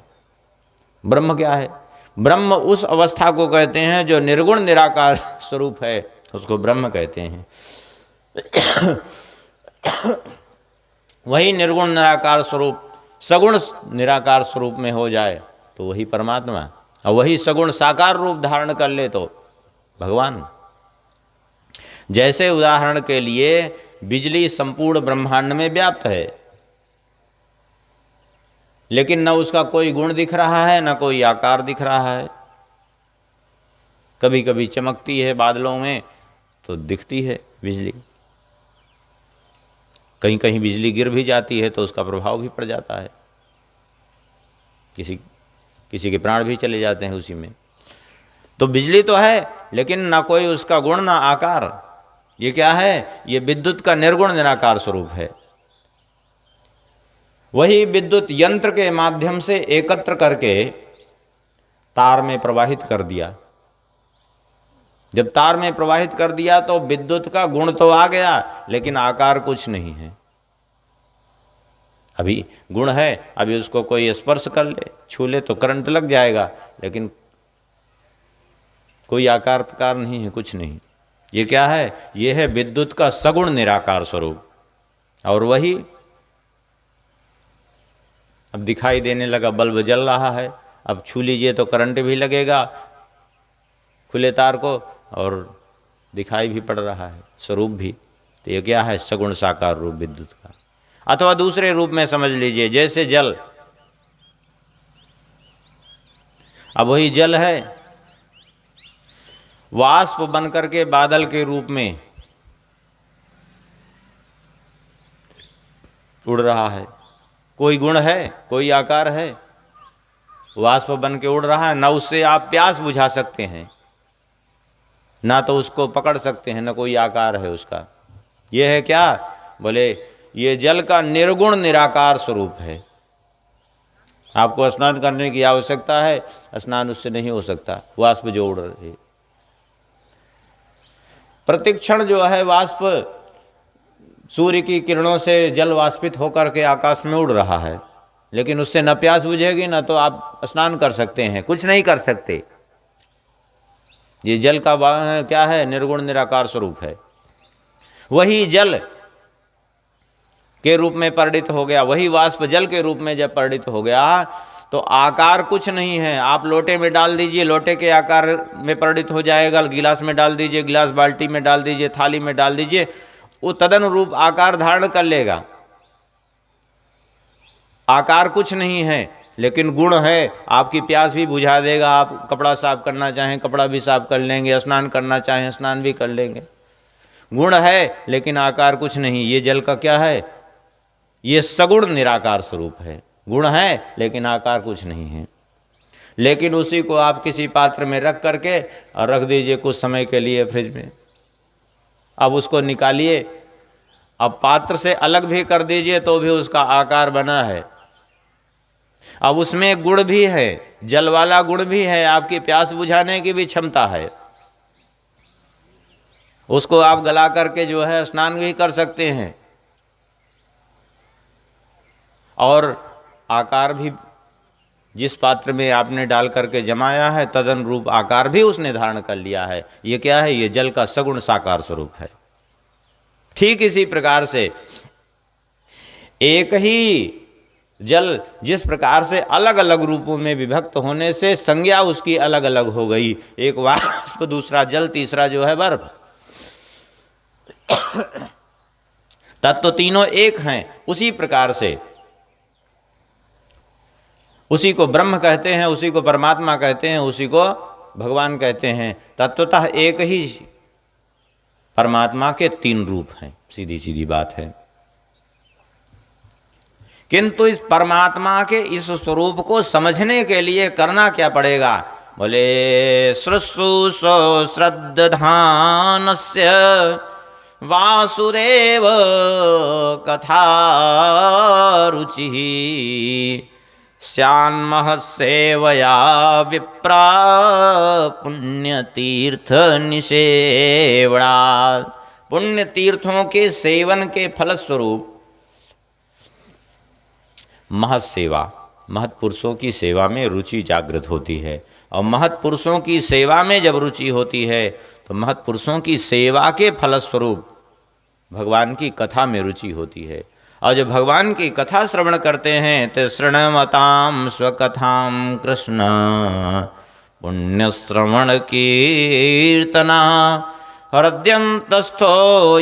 ब्रह्म क्या है? ब्रह्म उस अवस्था को कहते हैं जो निर्गुण निराकार स्वरूप है, उसको ब्रह्म कहते हैं। वही निर्गुण निराकार स्वरूप सगुण निराकार स्वरूप में हो जाए तो वही परमात्मा, और वही सगुण साकार रूप धारण कर ले तो भगवान। जैसे उदाहरण के लिए बिजली संपूर्ण ब्रह्मांड में व्याप्त है, लेकिन न उसका कोई गुण दिख रहा है, न कोई आकार दिख रहा है। कभी कभी चमकती है बादलों में तो दिखती है बिजली, कहीं कहीं बिजली गिर भी जाती है तो उसका प्रभाव भी पड़ जाता है, किसी के प्राण भी चले जाते हैं उसी में। तो बिजली तो है, लेकिन ना कोई उसका गुण ना आकार। ये क्या है? ये विद्युत का निर्गुण निराकार स्वरूप है। वही विद्युत यंत्र के माध्यम से एकत्र करके तार में प्रवाहित कर दिया। जब तार में प्रवाहित कर दिया तो विद्युत का गुण तो आ गया, लेकिन आकार कुछ नहीं है। अभी गुण है, अभी उसको कोई स्पर्श कर ले, छू ले तो करंट लग जाएगा, लेकिन कोई आकार प्रकार नहीं है, कुछ नहीं। ये क्या है? ये है विद्युत का सगुण निराकार स्वरूप। और वही अब दिखाई देने लगा, बल्ब जल रहा है, अब छू लीजिए तो करंट भी लगेगा खुले तार को, और दिखाई भी पड़ रहा है स्वरूप भी। तो ये क्या है? सगुण साकार रूप विद्युत का। अथवा दूसरे रूप में समझ लीजिए, जैसे जल, अब वही जल है, वाष्प बनकर के बादल के रूप में उड़ रहा है। कोई गुण है, कोई आकार है, वाष्प बन के उड़ रहा है। ना उससे आप प्यास बुझा सकते हैं, ना तो उसको पकड़ सकते हैं, ना कोई आकार है उसका। ये है क्या? बोले ये जल का निर्गुण निराकार स्वरूप है। आपको स्नान करने की आवश्यकता है, स्नान उससे नहीं हो सकता, वाष्प जो उड़ रही है। प्रतिक्षण जो है वाष्प, सूर्य की किरणों से जल वाष्पित होकर के आकाश में उड़ रहा है, लेकिन उससे न प्यास बुझेगी, ना तो आप स्नान कर सकते हैं, कुछ नहीं कर सकते। ये जल का क्या है? निर्गुण निराकार स्वरूप है। वही जल के रूप में परिणित हो गया, वही वाष्प जल के रूप में जब परिणित हो गया तो आकार कुछ नहीं है। आप लोटे में डाल दीजिए, लोटे के आकार में परिणित हो जाएगा। गिलास में डाल दीजिए, गिलास बाल्टी में डाल दीजिए, थाली में डाल दीजिए, वो तदनुरूप आकार धारण कर लेगा। आकार कुछ नहीं है, लेकिन गुण है। आपकी प्यास भी बुझा देगा। आप कपड़ा साफ करना चाहें, कपड़ा भी साफ कर लेंगे, स्नान करना चाहें, स्नान भी कर लेंगे। गुण है, लेकिन आकार कुछ नहीं। ये जल का क्या है? ये सगुण निराकार स्वरूप है। गुण है, लेकिन आकार कुछ नहीं है। लेकिन उसी को आप किसी पात्र में रख करके और रख दीजिए कुछ समय के लिए फ्रिज में। अब उसको निकालिए, अब पात्र से अलग भी कर दीजिए तो भी उसका आकार बना है। अब उसमें गुण भी है, जल वाला गुण भी है, आपकी प्यास बुझाने की भी क्षमता है। उसको आप गला करके जो है स्नान भी कर सकते हैं, और आकार भी जिस पात्र में आपने डाल करके जमाया है तदनुरूप आकार भी उसने धारण कर लिया है। ये क्या है? ये जल का सगुण साकार स्वरूप है। ठीक इसी प्रकार से एक ही जल जिस प्रकार से अलग अलग रूपों में विभक्त होने से संज्ञा उसकी अलग अलग हो गई, एक वाष्प, दूसरा जल, तीसरा जो है बर्फ, तत्व तीनों एक हैं। उसी प्रकार से उसी को ब्रह्म कहते हैं, उसी को परमात्मा कहते हैं, उसी को भगवान कहते हैं। तत्वतः एक ही परमात्मा के तीन रूप हैं, सीधी सीधी बात है। किंतु इस परमात्मा के इस स्वरूप को समझने के लिए करना क्या पड़ेगा? बोले श्रुसु श्रद्धानस्य वासुदेव कथा रुचि स्यान्महसेवया विप्रा पुण्यतीर्थ निषेवणा। पुण्य तीर्थों के सेवन के फलस्वरूप महत्सेवा, महत्पुरुषों की सेवा में रुचि जागृत होती है। और महत्पुरुषों की सेवा में जब रुचि होती है तो महत्पुरुषों की सेवा के फलस्वरूप भगवान की कथा में रुचि होती है। और जब भगवान की कथा श्रवण करते हैं तो शृण्वतां स्वकथां कृष्ण पुण्यश्रवण कीर्तना हृदयंतस्थो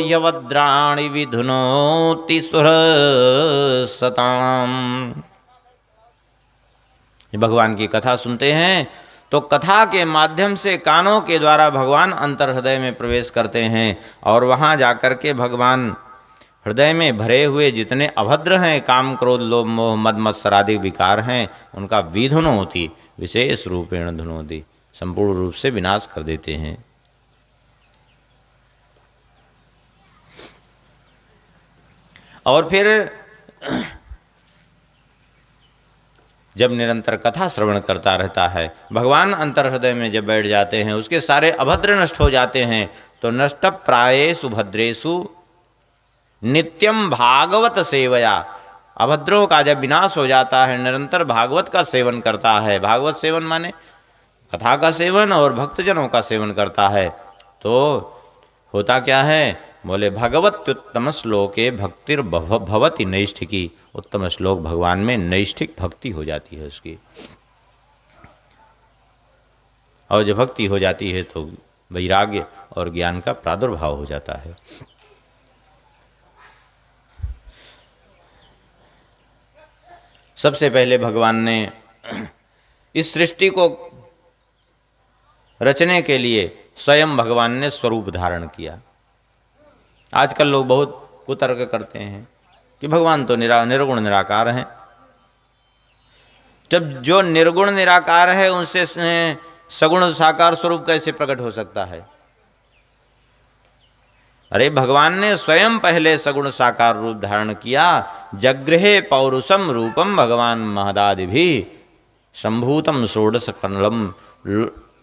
यवद्राणि विधुनोति सुरसताम। भगवान की कथा सुनते हैं तो कथा के माध्यम से कानों के द्वारा भगवान अंतर हृदय में प्रवेश करते हैं, और वहाँ जाकर के भगवान हृदय में भरे हुए जितने अभद्र हैं, काम क्रोध लोभ मोह मद मत्सरादि विकार हैं, उनका विधुनोति, विशेष रूपेण धुनोति, संपूर्ण रूप से विनाश कर देते हैं। और फिर जब निरंतर कथा श्रवण करता रहता है, भगवान अंतर हृदय में जब बैठ जाते हैं, उसके सारे अभद्र नष्ट हो जाते हैं। तो नष्ट प्रायेषु भद्रेषु नित्यम भागवत सेवया, अभद्रों का जब विनाश हो जाता है, निरंतर भागवत का सेवन करता है। भागवत सेवन माने कथा का सेवन और भक्तजनों का सेवन करता है, तो होता क्या है? बोले भगवत्युत्तम श्लोके भक्तिर भवति नैष्ठिकी, उत्तम श्लोक भगवान में नैष्ठिक भक्ति हो जाती है उसकी। और जब भक्ति हो जाती है तो वैराग्य और ज्ञान का प्रादुर्भाव हो जाता है। सबसे पहले भगवान ने इस सृष्टि को रचने के लिए स्वयं भगवान ने स्वरूप धारण किया। आजकल लोग बहुत कुतर्क करते हैं कि भगवान तो निर्गुण निराकार हैं। जब जो निर्गुण निराकार है उनसे सगुण साकार स्वरूप कैसे प्रकट हो सकता है? अरे भगवान ने स्वयं पहले सगुण साकार रूप धारण किया। जगृहे पौरुषम रूपम भगवान महदादि भी संभूतम षोडश कनलम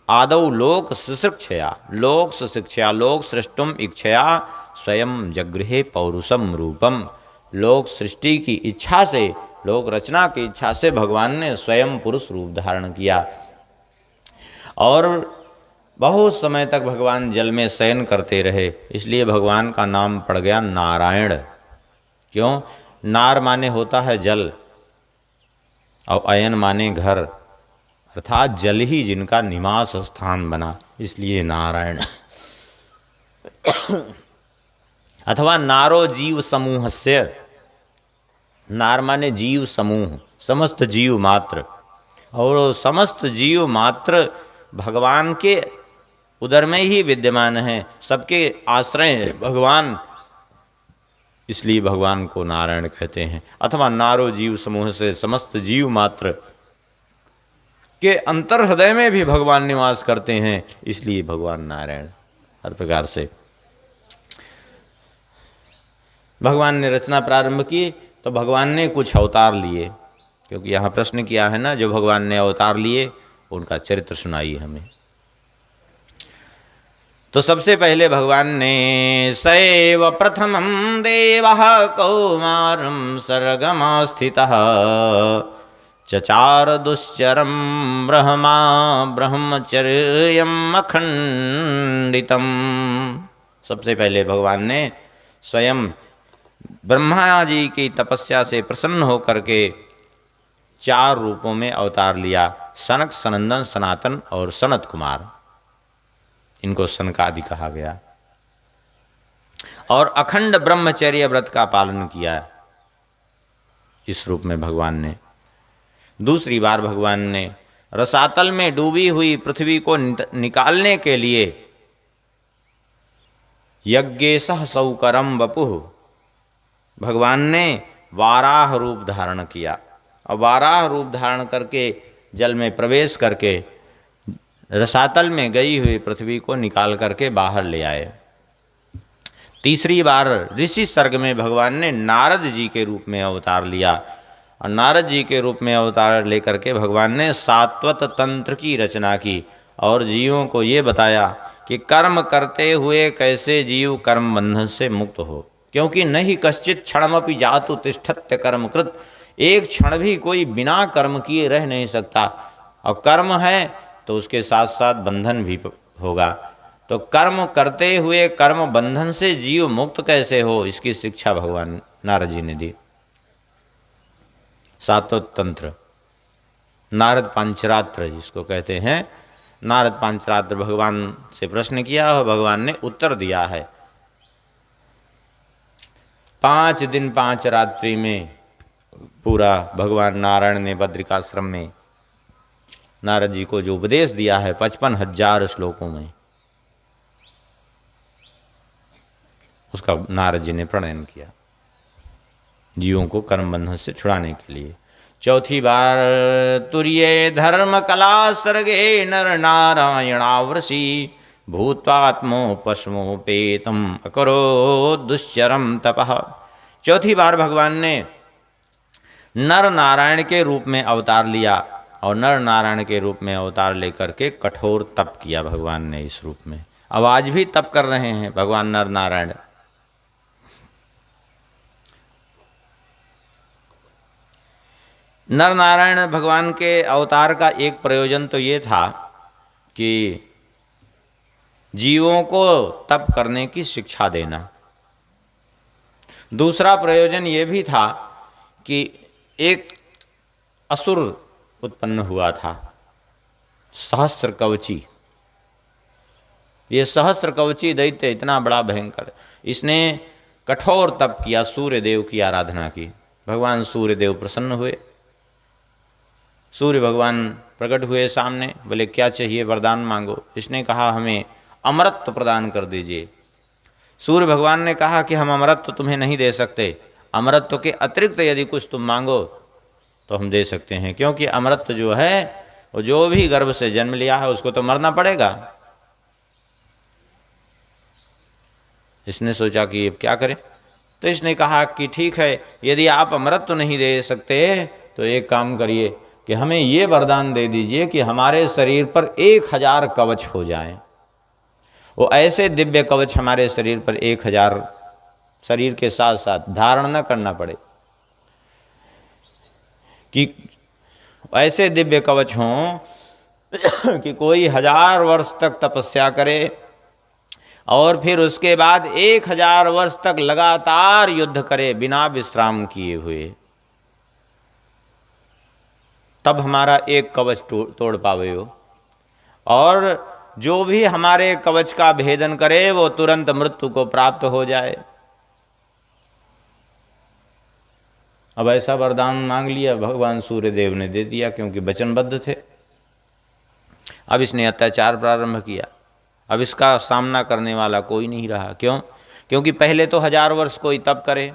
आदौ लोक सुशिक्षया लोक सृष्टुम इच्छया स्वयं जगृहे पौरुषम रूपम। लोक सृष्टि की इच्छा से, लोक रचना की इच्छा से भगवान ने स्वयं पुरुष रूप धारण किया। और बहुत समय तक भगवान जल में शयन करते रहे, इसलिए भगवान का नाम पड़ गया नारायण। क्यों? नार माने होता है जल और अयन माने घर, अर्थात जल ही जिनका निवास स्थान बना, इसलिए नारायण। अथवा नारो जीव समूहस्य, नार माने जीव समूह, समस्त जीव मात्र, और समस्त जीव मात्र भगवान के उदर में ही विद्यमान है, सबके आश्रय है भगवान, इसलिए भगवान को नारायण कहते हैं। अथवा नारो जीव समूह से समस्त जीव मात्र के अंतर हृदय में भी भगवान निवास करते हैं, इसलिए भगवान नारायण। हर प्रकार से भगवान ने रचना प्रारंभ की तो भगवान ने कुछ अवतार लिए, क्योंकि यहाँ प्रश्न किया है ना, जो भगवान ने अवतार लिए उनका चरित्र सुनाइए हमें। तो सबसे पहले भगवान ने सैव प्रथमं देवः कौमारं सर्गमास्थितः चचार दुश्चरं ब्रह्मा ब्रह्मचर्यम् अखंडितम्। सबसे पहले भगवान ने स्वयं ब्रह्मा जी की तपस्या से प्रसन्न होकर के 4 रूपों में अवतार लिया। सनक, सनंदन, सनातन और सनत कुमार, इनको सनकादि कहा गया। और अखंड ब्रह्मचर्य व्रत का पालन किया इस रूप में भगवान ने। दूसरी बार भगवान ने रसातल में डूबी हुई पृथ्वी को निकालने के लिए यज्ञेशः सौकरम वपुः, भगवान ने वाराह रूप धारण किया। और वाराह रूप धारण करके जल में प्रवेश करके रसातल में गई हुई पृथ्वी को निकाल करके बाहर ले आए। तीसरी बार ऋषि सर्ग में भगवान ने नारद जी के रूप में अवतार लिया, और नारद जी के रूप में अवतार लेकर के भगवान ने सात्वत तंत्र की रचना की और जीवों को ये बताया कि कर्म करते हुए कैसे जीव कर्म बंधन से मुक्त हो। क्योंकि नहीं कश्चित क्षणमपि जातु तिष्ठत्य कर्मकृत, एक क्षण भी कोई बिना कर्म किए रह नहीं सकता, और कर्म है तो उसके साथ साथ बंधन भी होगा। तो कर्म करते हुए कर्म बंधन से जीव मुक्त कैसे हो, इसकी शिक्षा भगवान नारद जी ने दी। सात्वत तंत्र, नारद पांचरात्र जिसको कहते हैं, नारद पांचरात्र भगवान से प्रश्न किया और भगवान ने उत्तर दिया है। 5 दिन 5 रात्रि में पूरा भगवान नारायण ने बद्रिकाश्रम में नारद जी को जो उपदेश दिया है 55,000 श्लोकों में, उसका नारद जी ने प्रणयन किया जीवों को कर्म बंधन से छुड़ाने के लिए। चौथी बार तुर्ये धर्म कला सर्गे नर नारायणावृषि भूत्वात्मोपस्मोपेतम अकरो दुश्चरम तपः। चौथी बार भगवान ने नर नारायण के रूप में अवतार लिया और नर नारायण के रूप में अवतार लेकर के कठोर तप किया भगवान ने इस रूप में। अब आज भी तप कर रहे हैं भगवान नर नारायण। नर नारायण भगवान के अवतार का एक प्रयोजन तो ये था कि जीवों को तप करने की शिक्षा देना। दूसरा प्रयोजन ये भी था कि एक असुर उत्पन्न हुआ था, सहस्त्र कवची। ये सहस्त्र कवची दैत्य इतना बड़ा भयंकर, इसने कठोर तप किया, सूर्य देव की आराधना की। भगवान सूर्य देव प्रसन्न हुए। सूर्य भगवान प्रकट हुए सामने, बोले क्या चाहिए, वरदान मांगो। इसने कहा हमें अमरत्व प्रदान कर दीजिए। सूर्य भगवान ने कहा कि हम अमरत्व तुम्हें नहीं दे सकते, अमरत्व के अतिरिक्त यदि कुछ तुम मांगो तो हम दे सकते हैं, क्योंकि अमरत्व जो है वो जो भी गर्भ से जन्म लिया है उसको तो मरना पड़ेगा। इसने सोचा कि अब क्या करें, तो इसने कहा कि ठीक है, यदि आप अमरत्व नहीं दे सकते तो एक काम करिए कि हमें ये वरदान दे दीजिए कि हमारे शरीर पर 1000 कवच हो जाएं। वो ऐसे दिव्य कवच हमारे शरीर पर 1000 शरीर के साथ साथ धारण न करना पड़े, कि ऐसे दिव्य कवच हों कि कोई 1000 वर्ष तक तपस्या करे और फिर उसके बाद 1000 वर्ष तक लगातार युद्ध करे बिना विश्राम किए हुए, तब हमारा एक कवच तोड़ पावे हो। और जो भी हमारे कवच का भेदन करे वो तुरंत मृत्यु को प्राप्त हो जाए। अब ऐसा वरदान मांग लिया, भगवान सूर्यदेव ने दे दिया, क्योंकि वचनबद्ध थे। अब इसने अत्याचार प्रारंभ किया। अब इसका सामना करने वाला कोई नहीं रहा। क्यों? क्योंकि पहले तो 1000 वर्ष कोई तप करे,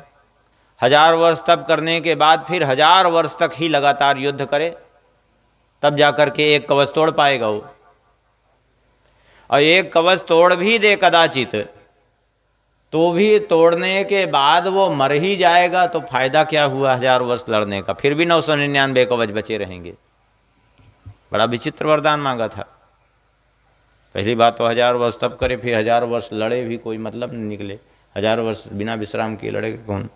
1000 वर्ष तप करने के बाद फिर 1000 वर्ष तक ही लगातार युद्ध करे, तब जाकर के एक कवच तोड़ पाएगा वो। और एक कवच तोड़ भी दे कदाचित, तो भी तोड़ने के बाद वो मर ही जाएगा, तो फायदा क्या हुआ 1000 वर्ष लड़ने का, फिर भी 999 कवच बचे रहेंगे। बड़ा विचित्र वरदान मांगा था। पहली बात तो 1000 वर्ष तप करे, फिर 1000 वर्ष लड़े भी कोई मतलब नहीं निकले। 1000 वर्ष बिना विश्राम किए लड़ेगा कौन?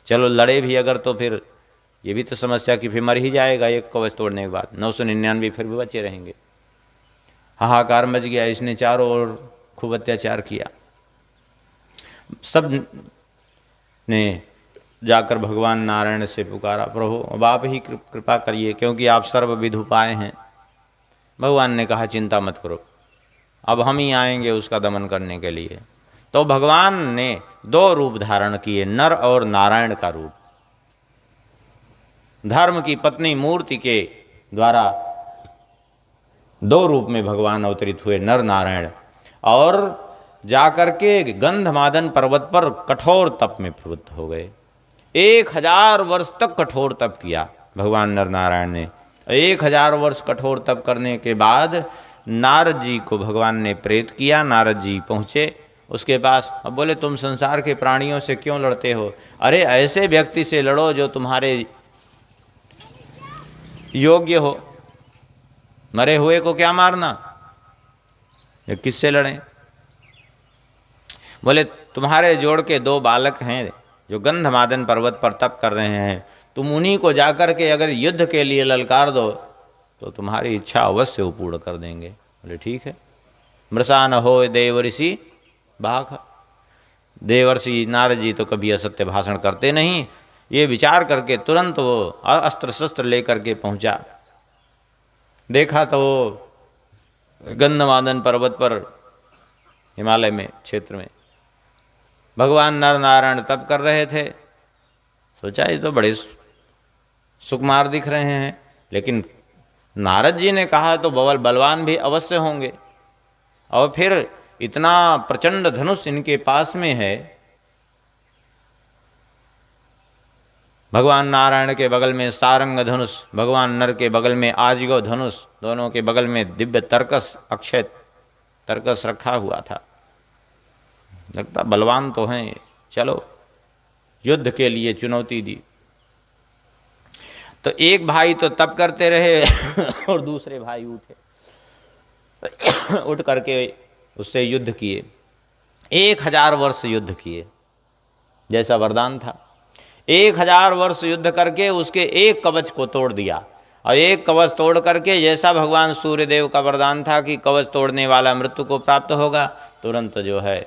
चलो लड़े भी अगर तो फिर ये भी तो समस्या कि फिर मर ही जाएगा एक कवच तोड़ने के बाद, 999 फिर भी बचे रहेंगे। हाहाकार मच गया। इसने चारों ओर खूब अत्याचार किया। सब ने जाकर भगवान नारायण से पुकारा, प्रभु अब आप ही कृपा करिए, क्योंकि आप सर्वविध उपाय हैं। भगवान ने कहा चिंता मत करो, अब हम ही आएंगे उसका दमन करने के लिए। तो भगवान ने 2 रूप धारण किए, नर और नारायण का रूप। धर्म की पत्नी मूर्ति के द्वारा 2 रूप में भगवान अवतरित हुए, नर नारायण, और जाकर के गंधमादन पर्वत पर कठोर तप में प्रवृत्त हो गए। 1000 वर्ष तक कठोर तप किया भगवान नर नारायण ने। 1000 वर्ष कठोर तप करने के बाद नारद जी को भगवान ने प्रेरित किया। नारद जी पहुँचे उसके पास। अब बोले तुम संसार के प्राणियों से क्यों लड़ते हो? अरे ऐसे व्यक्ति से लड़ो जो तुम्हारे योग्य हो, मरे हुए को क्या मारना, ये किससे लड़ें? बोले तुम्हारे जोड़ के 2 बालक हैं जो गंधमादन पर्वत पर तप कर रहे हैं, तुम उन्हीं को जाकर के अगर युद्ध के लिए ललकार दो तो तुम्हारी इच्छा अवश्य वो पूर्ण कर देंगे। बोले ठीक है। मृषा न हो देवर्षि बाघ। देवर्षि नारद जी तो कभी असत्य भाषण करते नहीं। ये विचार करके तुरंत वो अस्त्र शस्त्र लेकर के पहुंचा। देखा तो गंधमादन पर्वत पर हिमालय में क्षेत्र में भगवान नर नारायण तप कर रहे थे। सोचा ये तो बड़े सुकुमार दिख रहे हैं, लेकिन नारद जी ने कहा तो बलवान भी अवश्य होंगे। और फिर इतना प्रचंड धनुष इनके पास में है। भगवान नारायण के बगल में सारंग धनुष, भगवान नर के बगल में आजिगो धनुष, दोनों के बगल में दिव्य तर्कस, अक्षय तर्कस रखा हुआ था। लगता बलवान तो हैं। चलो युद्ध के लिए चुनौती दी। तो एक भाई तो तप करते रहे और दूसरे भाई उठे, उठ करके उससे युद्ध किए, 1000 वर्ष युद्ध किए, जैसा वरदान था। 1000 वर्ष युद्ध करके उसके एक कवच को तोड़ दिया, और एक कवच तोड़ करके, जैसा भगवान सूर्यदेव का वरदान था कि कवच तोड़ने वाला मृत्यु को प्राप्त होगा, तुरंत जो है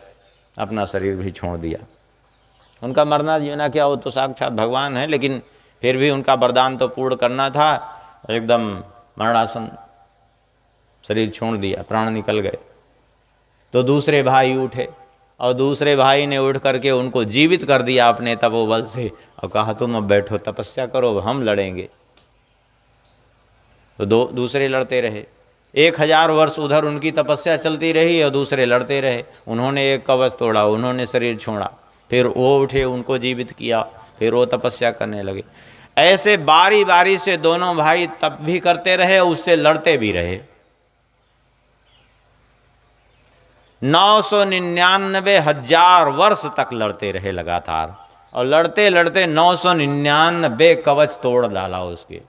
अपना शरीर भी छोड़ दिया। उनका मरना जीना क्या, वो तो साक्षात भगवान है, लेकिन फिर भी उनका वरदान तो पूर्ण करना था। एकदम मरणासन, शरीर छोड़ दिया, प्राण निकल गए। तो दूसरे भाई उठे, और दूसरे भाई ने उठ करके उनको जीवित कर दिया अपने तपोबल से, और कहा तुम अब बैठो, तपस्या करो, हम लड़ेंगे। तो दूसरे लड़ते रहे। 1000 वर्ष उधर उनकी तपस्या चलती रही और दूसरे लड़ते रहे। उन्होंने एक कवच तोड़ा, उन्होंने शरीर छोड़ा, फिर वो उठे, उनको जीवित किया, फिर वो तपस्या करने लगे। ऐसे बारी बारी से दोनों भाई तप भी करते रहे, उससे लड़ते भी रहे। 999,000 वर्ष तक लड़ते रहे लगातार, और लड़ते लड़ते 999 कवच तोड़ डाला उसके।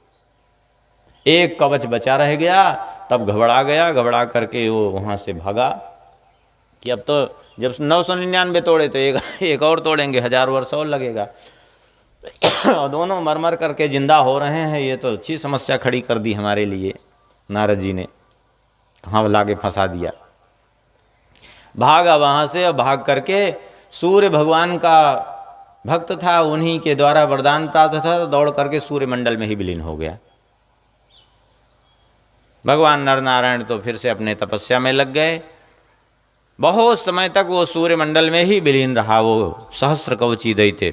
एक कवच बचा रह गया, तब घबरा गया, घबरा करके वो वहाँ से भागा कि अब तो जब 999 तोड़े तो एक और तोड़ेंगे, 1000 वर्ष और लगेगा। और दोनों मर करके जिंदा हो रहे हैं। ये तो अच्छी समस्या खड़ी कर दी हमारे लिए नारद जी ने, कहाँ लाके फंसा दिया। भागा वहाँ से, और भाग करके सूर्य भगवान का भक्त था, उन्हीं के द्वारा वरदान प्राप्त था, तो दौड़ करके सूर्य मंडल में ही विलीन हो गया। भगवान नर नारायण तो फिर से अपने तपस्या में लग गए। बहुत समय तक वो सूर्य मंडल में ही विलीन रहा, वो सहस्र कवची दैत्य।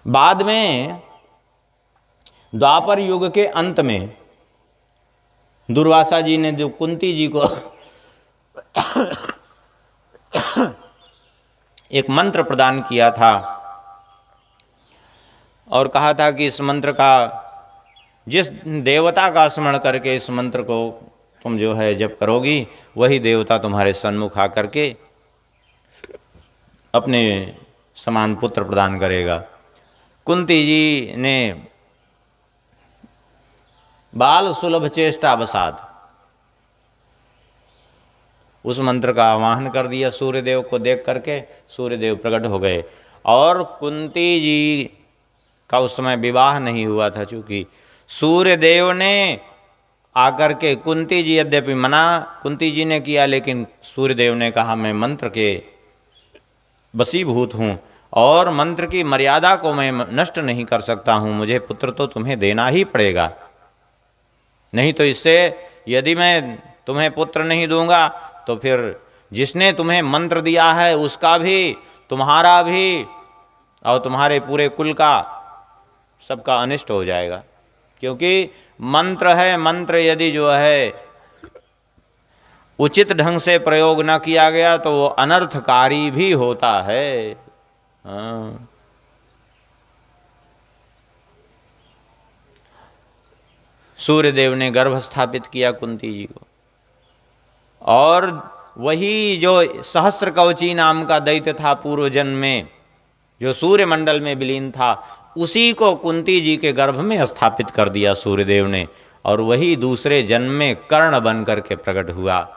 बाद में द्वापर युग के अंत में दुर्वासा जी ने जो कुंती जी को एक मंत्र प्रदान किया था, और कहा था कि इस मंत्र का, जिस देवता का स्मरण करके इस मंत्र को तुम जो है जप करोगी, वही देवता तुम्हारे सन्मुख आकर के अपने समान पुत्र प्रदान करेगा। कुंती जी ने बाल सुलभ चेष्टा बसात उस मंत्र का आवाहन कर दिया। सूर्यदेव को देख करके सूर्यदेव प्रकट हो गए, और कुंती जी का उस समय विवाह नहीं हुआ था, चूँकि सूर्यदेव ने आकर के, कुंती जी यद्यपि मना कुंती जी ने किया, लेकिन सूर्यदेव ने कहा मैं मंत्र के वशीभूत हूँ, और मंत्र की मर्यादा को मैं नष्ट नहीं कर सकता हूँ, मुझे पुत्र तो तुम्हें देना ही पड़ेगा, नहीं तो इससे यदि मैं तुम्हें पुत्र नहीं दूंगा तो फिर जिसने तुम्हें मंत्र दिया है उसका भी, तुम्हारा भी, और तुम्हारे पूरे कुल का, सबका अनिष्ट हो जाएगा। क्योंकि मंत्र है, मंत्र यदि जो है उचित ढंग से प्रयोग न किया गया तो वो अनर्थकारी भी होता है। हाँ। सूर्यदेव ने गर्भ स्थापित किया कुंती जी को, और वही जो सहस्र कवची नाम का दैत्य था पूर्व जन्म में, जो सूर्य मंडल में विलीन था, उसी को कुंती जी के गर्भ में स्थापित कर दिया सूर्यदेव ने, और वही दूसरे जन्म में कर्ण बन करके प्रकट हुआ,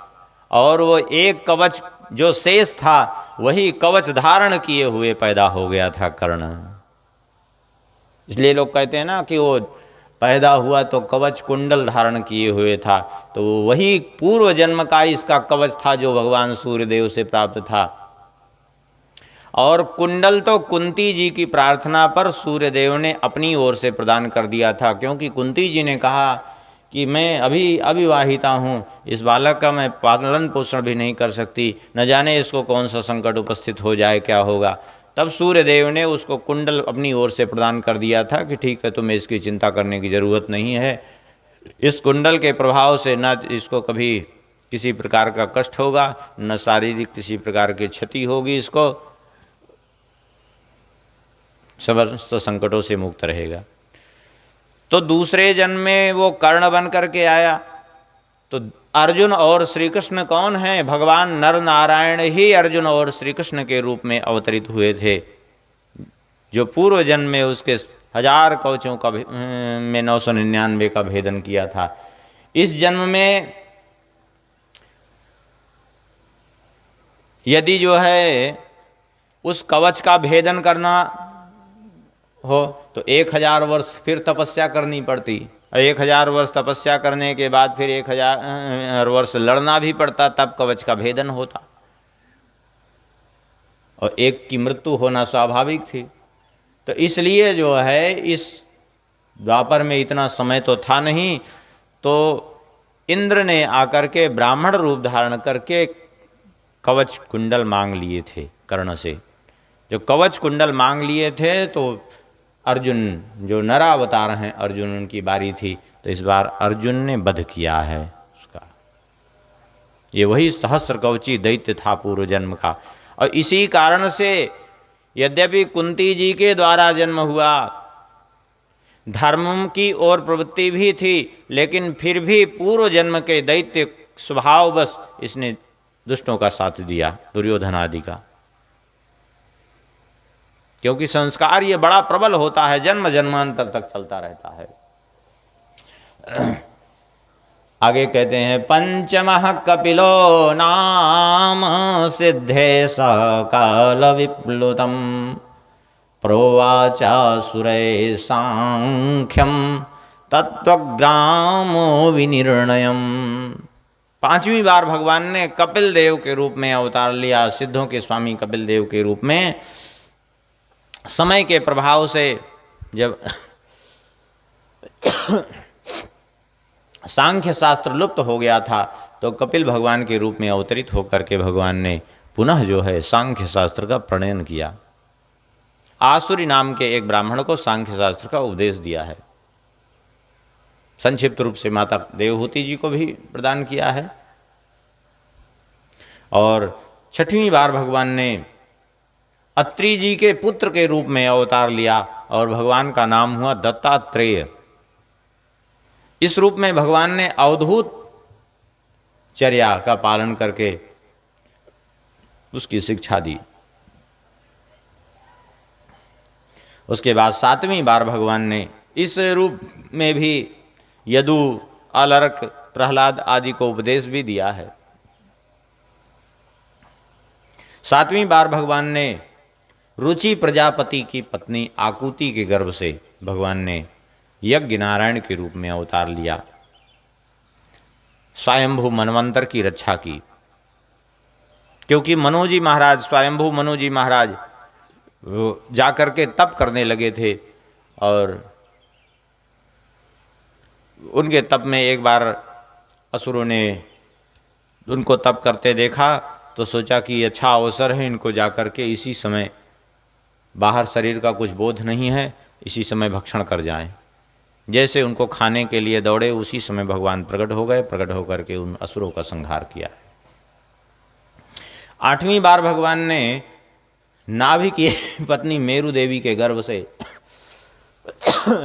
और वो एक कवच जो शेष था वही कवच धारण किए हुए पैदा हो गया था कर्ण। इसलिए लोग कहते हैं ना कि वो पैदा हुआ तो कवच कुंडल धारण किए हुए था, तो वही पूर्व जन्म का इसका कवच था जो भगवान सूर्यदेव से प्राप्त था। और कुंडल तो कुंती जी की प्रार्थना पर सूर्यदेव ने अपनी ओर से प्रदान कर दिया था, क्योंकि कुंती जी ने कहा कि मैं अभी अविवाहिता हूँ, इस बालक का मैं पालन पोषण भी नहीं कर सकती, न जाने इसको कौन सा संकट उपस्थित हो जाए, क्या होगा। तब सूर्यदेव ने उसको कुंडल अपनी ओर से प्रदान कर दिया था कि ठीक है, तुम्हें इसकी चिंता करने की ज़रूरत नहीं है, इस कुंडल के प्रभाव से न इसको कभी किसी प्रकार का कष्ट होगा, न शारीरिक किसी प्रकार की क्षति होगी, इसको समस्त संकटों से मुक्त रहेगा। तो दूसरे जन्म में वो कर्ण बन करके आया। तो अर्जुन और श्री कृष्ण कौन हैं? भगवान नर नारायण ही अर्जुन और श्री कृष्ण के रूप में अवतरित हुए थे, जो पूर्व जन्म में उसके 1000 कवचों का में 999 का भेदन किया था। इस जन्म में यदि जो है उस कवच का भेदन करना हो तो 1000 वर्ष फिर तपस्या करनी पड़ती, और 1000 वर्ष तपस्या करने के बाद फिर 1000 वर्ष लड़ना भी पड़ता, तब कवच का भेदन होता, और एक की मृत्यु होना स्वाभाविक थी। तो इसलिए जो है इस द्वापर में इतना समय तो था नहीं, तो इंद्र ने आकर के ब्राह्मण रूप धारण करके कवच कुंडल मांग लिए थे कर्ण से। जो कवच कुंडल मांग लिए थे तो अर्जुन जो नरावतार हैं, अर्जुन उनकी बारी थी, तो इस बार अर्जुन ने वध किया है उसका। ये वही सहस्र कवची दैत्य था पूर्व जन्म का, और इसी कारण से यद्यपि कुंती जी के द्वारा जन्म हुआ, धर्म की ओर प्रवृत्ति भी थी, लेकिन फिर भी पूर्व जन्म के दैत्य स्वभाव बस इसने दुष्टों का साथ दिया, दुर्योधन आदि का, क्योंकि संस्कार ये बड़ा प्रबल होता है, जन्म जन्मांतर तक चलता रहता है। आगे कहते हैं पंचमः कपिलो नाम सिद्धे स काल विप्लुतम प्रोवाचा सुरे सांख्यम तत्वग्रामो विनिर्णयम। 5वीं बार भगवान ने कपिल देव के रूप में अवतार लिया, सिद्धों के स्वामी कपिल देव के रूप में। समय के प्रभाव से जब सांख्य शास्त्र लुप्त हो गया था, तो कपिल भगवान के रूप में अवतरित होकर के भगवान ने पुनः जो है सांख्य शास्त्र का प्रणयन किया। आसुरी नाम के एक ब्राह्मण को सांख्य शास्त्र का उपदेश दिया है। संक्षिप्त रूप से माता देवहूति जी को भी प्रदान किया है। और 6वीं बार भगवान ने अत्रि जी के पुत्र के रूप में अवतार लिया, और भगवान का नाम हुआ दत्तात्रेय। इस रूप में भगवान ने अवधूत चर्या का पालन करके उसकी शिक्षा दी। उसके बाद 7वीं बार भगवान ने इस रूप में भी यदु, अलर्क, प्रहलाद आदि को उपदेश भी दिया है। 7वीं बार भगवान ने रुचि प्रजापति की पत्नी आकुति के गर्भ से भगवान ने यज्ञ नारायण के रूप में अवतार लिया, स्वयंभू मनवंतर की रक्षा की। क्योंकि मनोजी महाराज, स्वयंभू मनोजी महाराज जाकर के तप करने लगे थे, और उनके तप में एक बार असुरों ने उनको तप करते देखा, तो सोचा कि अच्छा अवसर है इनको जाकर के इसी समय, बाहर शरीर का कुछ बोध नहीं है, इसी समय भक्षण कर जाएं। जैसे उनको खाने के लिए दौड़े, उसी समय भगवान प्रकट हो गए, प्रकट होकर के उन असुरों का संहार किया है। 8वीं बार भगवान ने नाभि की पत्नी मेरु देवी के गर्भ से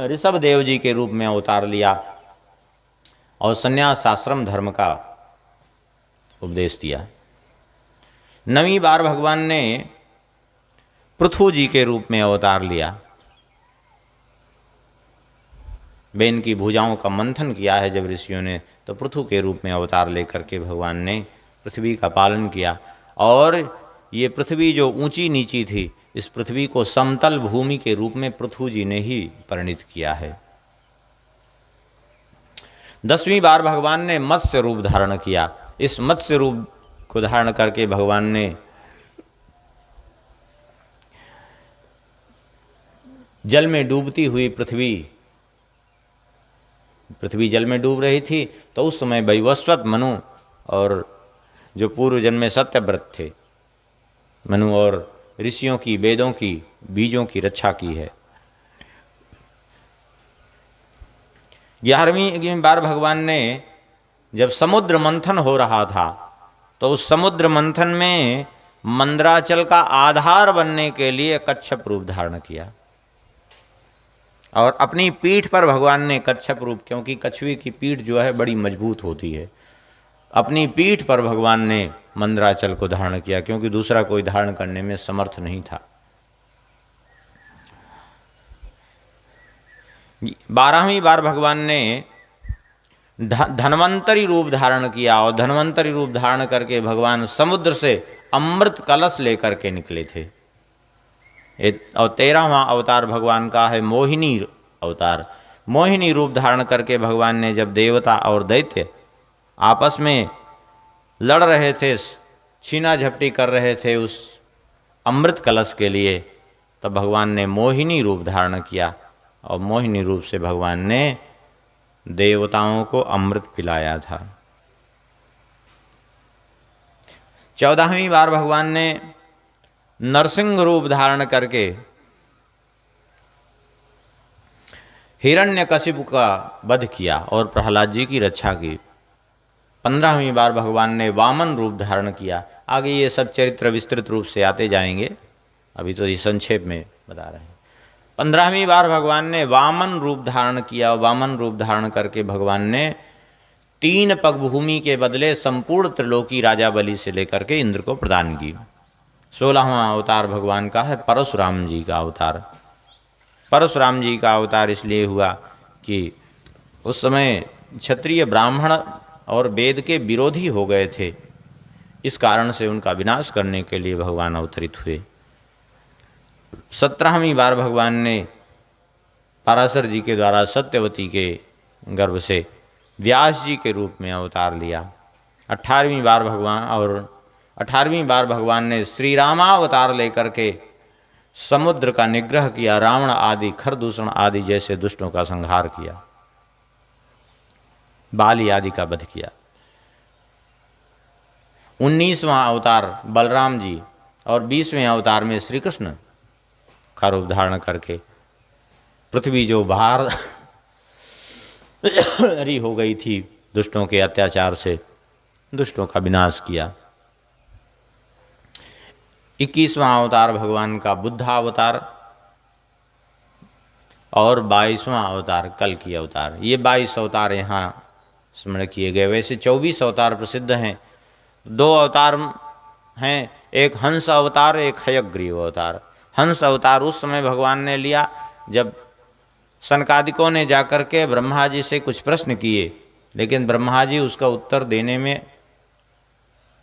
ऋषभ देव जी के रूप में अवतार लिया, और संन्यास आश्रम धर्म का उपदेश दिया। 9वीं बार भगवान ने पृथु जी के रूप में अवतार लिया। बेन की भुजाओं का मंथन किया है जब ऋषियों ने, तो पृथु के रूप में अवतार लेकर के भगवान ने पृथ्वी का पालन किया। और ये पृथ्वी जो ऊंची नीची थी, इस पृथ्वी को समतल भूमि के रूप में पृथु जी ने ही परिणित किया है। 10वीं बार भगवान ने मत्स्य रूप धारण किया। इस मत्स्य रूप को धारण करके भगवान ने जल में डूबती हुई पृथ्वी जल में डूब रही थी, तो उस समय वैवस्वत मनु और जो पूर्व जन्म में सत्यव्रत थे, मनु और ऋषियों की, वेदों की, बीजों की रक्षा की है। 11वीं बार भगवान ने जब समुद्र मंथन हो रहा था, तो उस समुद्र मंथन में मंदराचल का आधार बनने के लिए कच्छप रूप धारण किया, और अपनी पीठ पर भगवान ने कच्छप रूप, क्योंकि कछुए की पीठ जो है बड़ी मजबूत होती है, अपनी पीठ पर भगवान ने मंदराचल को धारण किया, क्योंकि दूसरा कोई धारण करने में समर्थ नहीं था। 12वीं बार भगवान ने धन्वंतरी रूप धारण किया, और धन्वंतरी रूप धारण करके भगवान समुद्र से अमृत कलश लेकर के निकले थे। और 13वां अवतार भगवान का है मोहिनी अवतार। मोहिनी रूप धारण करके भगवान ने जब देवता और दैत्य आपस में लड़ रहे थे, छीना झपटी कर रहे थे उस अमृत कलश के लिए, तब भगवान ने मोहिनी रूप धारण किया, और मोहिनी रूप से भगवान ने देवताओं को अमृत पिलाया था। 14वीं बार भगवान ने नरसिंह रूप धारण करके हिरण्यकशिपु का वध किया और प्रहलाद जी की रक्षा की। 15वीं बार भगवान ने वामन रूप धारण किया। आगे ये सब चरित्र विस्तृत रूप से आते जाएंगे, अभी तो ये संक्षेप में बता रहे हैं। 15वीं बार भगवान ने वामन रूप धारण किया, और वामन रूप धारण करके भगवान ने 3 पग भूमि के बदले संपूर्ण त्रिलोकी राजा बलि से लेकर के इंद्र को प्रदान की। 16वां अवतार भगवान का है परशुराम जी का अवतार। परशुराम जी का अवतार इसलिए हुआ कि उस समय क्षत्रिय ब्राह्मण और वेद के विरोधी हो गए थे, इस कारण से उनका विनाश करने के लिए भगवान अवतरित हुए। 17वीं बार भगवान ने पराशर जी के द्वारा सत्यवती के गर्भ से व्यास जी के रूप में अवतार लिया। 18वीं बार भगवान ने श्री रामावतार लेकर के समुद्र का निग्रह किया, रावण आदि खरदूषण आदि जैसे दुष्टों का संहार किया, बाली आदि का वध किया। 19वां अवतार बलराम जी, और 20वें अवतार में श्री कृष्ण का रूप धारण करके पृथ्वी जो भार हरी हो गई थी दुष्टों के अत्याचार से, दुष्टों का विनाश किया। 21वां अवतार भगवान का बुद्धावतार, और 22वां अवतार कल्कि अवतार। ये 22 अवतार यहाँ स्मरण किए गए। वैसे 24 अवतार प्रसिद्ध हैं। 2 अवतार हैं, एक हंस अवतार, एक हयग्रीव अवतार। हंस अवतार उस समय भगवान ने लिया जब सनकादिकों ने जाकर के ब्रह्मा जी से कुछ प्रश्न किए, लेकिन ब्रह्मा जी उसका उत्तर देने में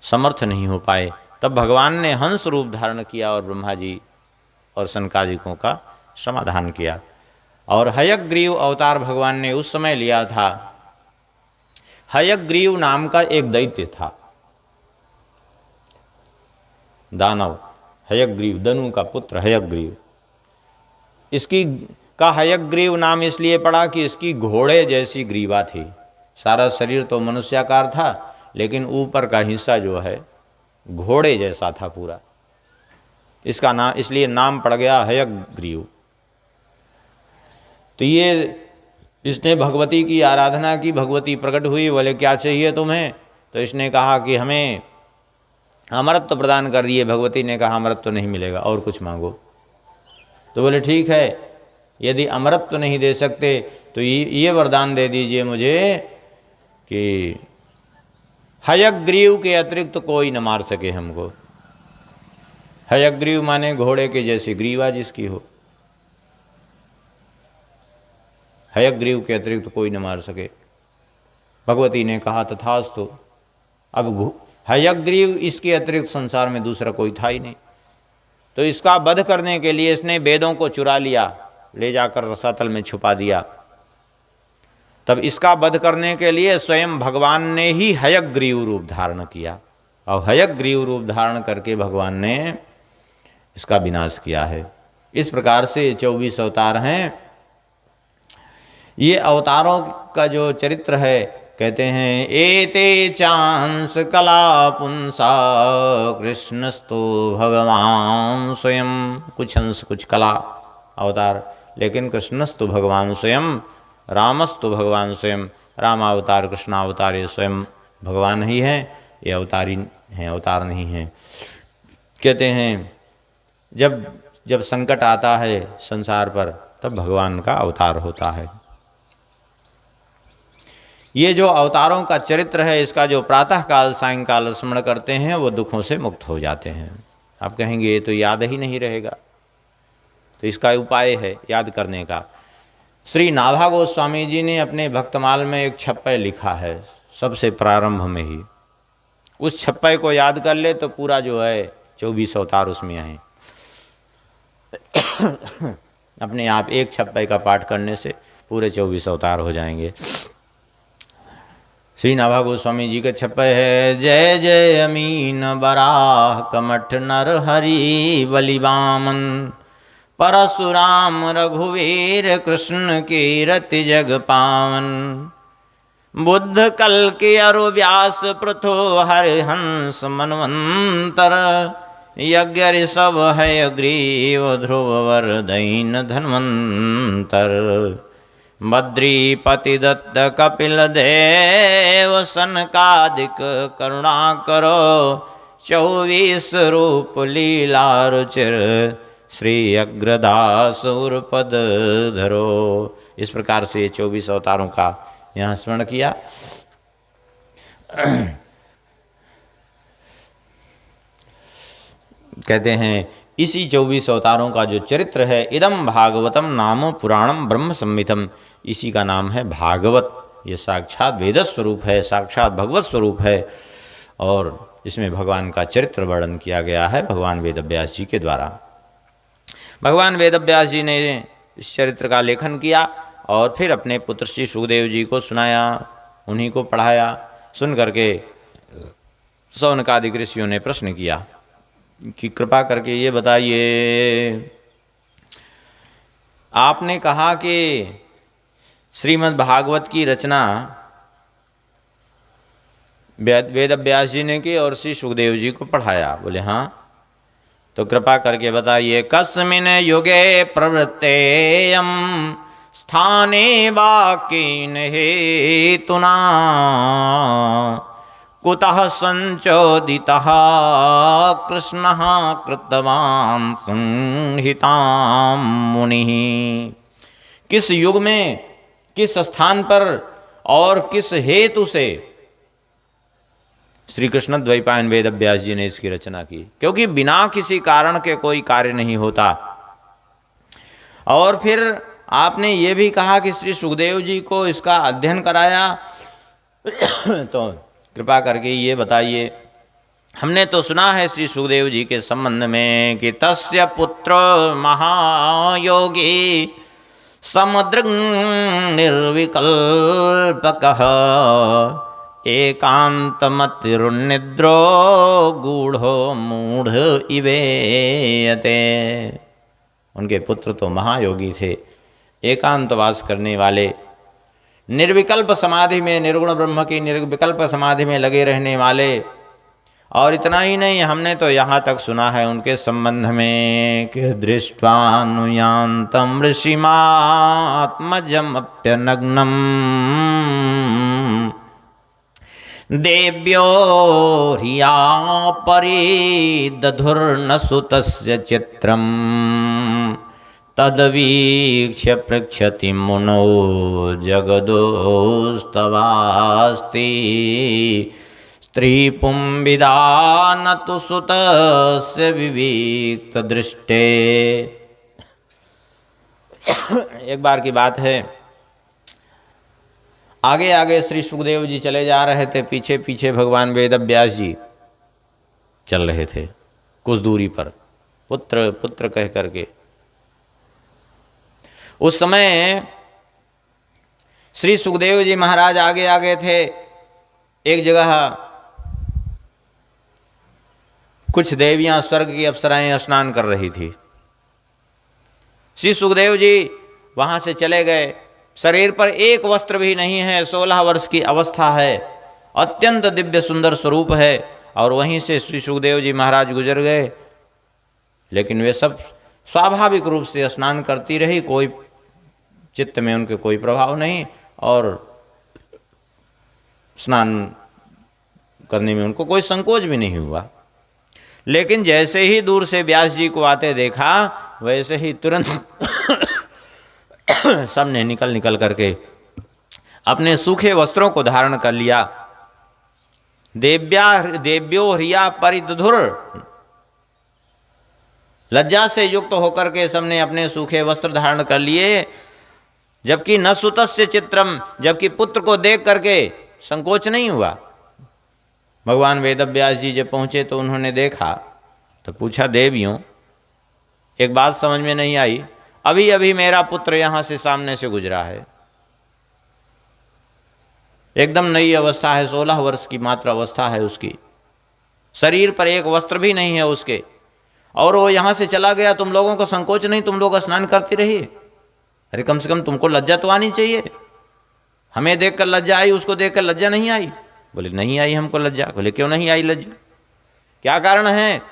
समर्थ नहीं हो पाए, तब भगवान ने हंस रूप धारण किया और ब्रह्मा जी और सनकादिकों का समाधान किया। और हयग्रीव अवतार भगवान ने उस समय लिया था। हयग्रीव नाम का एक दैत्य था, दानव हयग्रीव, दनु का पुत्र हयग्रीव। इसकी का हयग्रीव नाम इसलिए पड़ा कि इसकी घोड़े जैसी ग्रीवा थी। सारा शरीर तो मनुष्याकार था, लेकिन ऊपर का हिस्सा जो है घोड़े जैसा था पूरा, इसका नाम इसलिए नाम पड़ गया हयग्रीव। तो ये इसने भगवती की आराधना की, भगवती प्रकट हुई, बोले क्या चाहिए तुम्हें? तो इसने कहा कि हमें अमरत्व तो प्रदान कर दिए। भगवती ने कहा अमरत्व तो नहीं मिलेगा, और कुछ मांगो। तो बोले ठीक है, यदि अमरत्व तो नहीं दे सकते तो ये वरदान दे दीजिए मुझे कि हयग्रीव के अतिरिक्त तो कोई न मार सके हमको। हयग्रीव माने घोड़े के जैसी ग्रीवा जिसकी हो, हयग्रीव के अतिरिक्त कोई न मार सके। भगवती ने कहा तथास्तु। अब हयग्रीव इसके अतिरिक्त संसार में दूसरा कोई था ही नहीं, तो इसका वध करने के लिए इसने वेदों को चुरा लिया, ले जाकर रसातल में छुपा दिया। तब इसका वध करने के लिए स्वयं भगवान ने ही हयग्रीव रूप धारण किया, और हयग्रीव रूप धारण करके भगवान ने इसका विनाश किया है। इस प्रकार से 24 अवतार हैं। ये अवतारों का जो चरित्र है, कहते हैं एते चांस कला पुंसा कृष्णस्तु भगवान स्वयं। कुछ अंश कुछ कला अवतार, लेकिन कृष्णस्तु भगवान स्वयं, रामस्तु भगवान स्वयं। रामावतार कृष्णावतार ये स्वयं भगवान ही हैं, ये अवतारी हैं, अवतार नहीं हैं। कहते हैं जब संकट आता है संसार पर, तब भगवान का अवतार होता है। ये जो अवतारों का चरित्र है, इसका जो प्रातः काल सायंकाल स्मरण करते हैं वो दुखों से मुक्त हो जाते हैं। आप कहेंगे ये तो याद ही नहीं रहेगा, तो इसका उपाय है याद करने का। श्री नाभा गोस्वामी जी ने अपने भक्तमाल में एक छप्पय लिखा है, सबसे प्रारंभ में ही। उस छप्पय को याद कर ले तो पूरा जो है 24 अवतार उसमें आए। अपने आप एक छप्पय का पाठ करने से पूरे 24 अवतार हो जाएंगे। श्री नाभा गोस्वामी जी का छप्पय है, जय जय अमीन बराह कमठ नर हरि बलिवामन, परशुराम रघुवीर कृष्ण कीरति जग पावन, बुद्ध कल के अरु व्यास पृथु हरिहंस मनवंतर, यज्ञ ऋषभ है ग्रीव ध्रुव वर दैन धन्वंतर, बद्रीपति दत्त कपिल देव सनकादिक करुणा करो, 24 रूप लीला रुचिर श्री अग्रदास उर्पद धरो। इस प्रकार से 24 अवतारों का यहाँ स्मरण किया। कहते हैं इसी 24 अवतारों का जो चरित्र है, इदम भागवतम नामो पुराणम ब्रह्म संहितम, इसी का नाम है भागवत। ये साक्षात वेद स्वरूप है, साक्षात भगवत स्वरूप है, और इसमें भगवान का चरित्र वर्णन किया गया है भगवान वेदव्यास जी के द्वारा। भगवान वेदव्यास जी ने इस चरित्र का लेखन किया और फिर अपने पुत्र श्री सुखदेव जी को सुनाया, उन्हीं को पढ़ाया। सुन करके सौनकादिक ऋषियों ने प्रश्न किया कि कृपा करके ये बताइए, आपने कहा कि श्रीमद् भागवत की रचना वेदव्यास जी ने की और श्री सुखदेव जी को पढ़ाया। बोले हाँ, तो कृपा करके बताइए, कस्मिन् युगे प्रवृत्तेयं स्थाने वाक्येन हेतुना, कुतः संचोदितः कृष्णः कृतवान् संहितां मुनिः। किस युग में, किस स्थान पर और किस हेतु से श्री कृष्ण द्वैपायन वेदव्यास जी ने इसकी रचना की? क्योंकि बिना किसी कारण के कोई कार्य नहीं होता। और फिर आपने ये भी कहा कि श्री सुखदेव जी को इसका अध्ययन कराया। तो कृपा करके ये बताइए, हमने तो सुना है श्री सुखदेव जी के संबंध में कि तस्य पुत्र महायोगी समुद्र निर्विकल्पकः, एकांतमतिरुन्निद्रो गूढ़ो मूढ़ इवेयते। उनके पुत्र तो महायोगी थे, एकांतवास करने वाले, निर्विकल्प समाधि में, निर्गुण ब्रह्म की निर्विकल्प समाधि में लगे रहने वाले। और इतना ही नहीं, हमने तो यहाँ तक सुना है उनके संबंध में कि दृष्ट्वानुयान्तं ऋषिमात्मजमप्यनग्नं, देव्यो ह्रिया परिदधुर्न सुतस्य चित्रं, तद्वीक्ष्य पृच्छति मुनौ जगदोस्तवास्ति, स्त्रीपुंविदा न तु सुतस्य विविक्त दृष्टे। एक बार की बात है, आगे आगे श्री सुखदेव जी चले जा रहे थे, पीछे पीछे भगवान वेदव्यास जी चल रहे थे कुछ दूरी पर, पुत्र पुत्र कह करके। उस समय श्री सुखदेव जी महाराज आगे आगे थे। एक जगह कुछ देवियां, स्वर्ग की अप्सराएं स्नान कर रही थी। श्री सुखदेव जी वहां से चले गए। शरीर पर एक वस्त्र भी नहीं है, 16 वर्ष की अवस्था है, अत्यंत दिव्य सुंदर स्वरूप है। और वहीं से श्री सुखदेव जी महाराज गुजर गए। लेकिन वे सब स्वाभाविक रूप से स्नान करती रही, कोई चित्त में उनके कोई प्रभाव नहीं, और स्नान करने में उनको कोई संकोच भी नहीं हुआ। लेकिन जैसे ही दूर से व्यास जी को आते देखा, वैसे ही तुरंत सबने निकल करके अपने सूखे वस्त्रों को धारण कर लिया। देव्यो ह्रिया परिदधुर, लज्जा से युक्त होकर के सबने अपने सूखे वस्त्र धारण कर लिए। जबकि न सुतस्य चित्रम, जबकि पुत्र को देख करके संकोच नहीं हुआ। भगवान वेदव्यास जी जब पहुंचे तो उन्होंने देखा तो पूछा, देवियों एक बात समझ में नहीं आई, अभी अभी मेरा पुत्र यहां से सामने से गुजरा है, एकदम नई अवस्था है, 16 वर्ष की मात्र अवस्था है उसकी, शरीर पर एक वस्त्र भी नहीं है उसके, और वो यहां से चला गया, तुम लोगों को संकोच नहीं, तुम लोग स्नान करते रहिए। अरे कम से कम तुमको लज्जा तो आनी चाहिए, हमें देखकर लज्जा आई, उसको देखकर लज्जा नहीं आई। बोले नहीं आई हमको लज्जा। बोले क्यों नहीं आई लज्जा, क्या कारण है?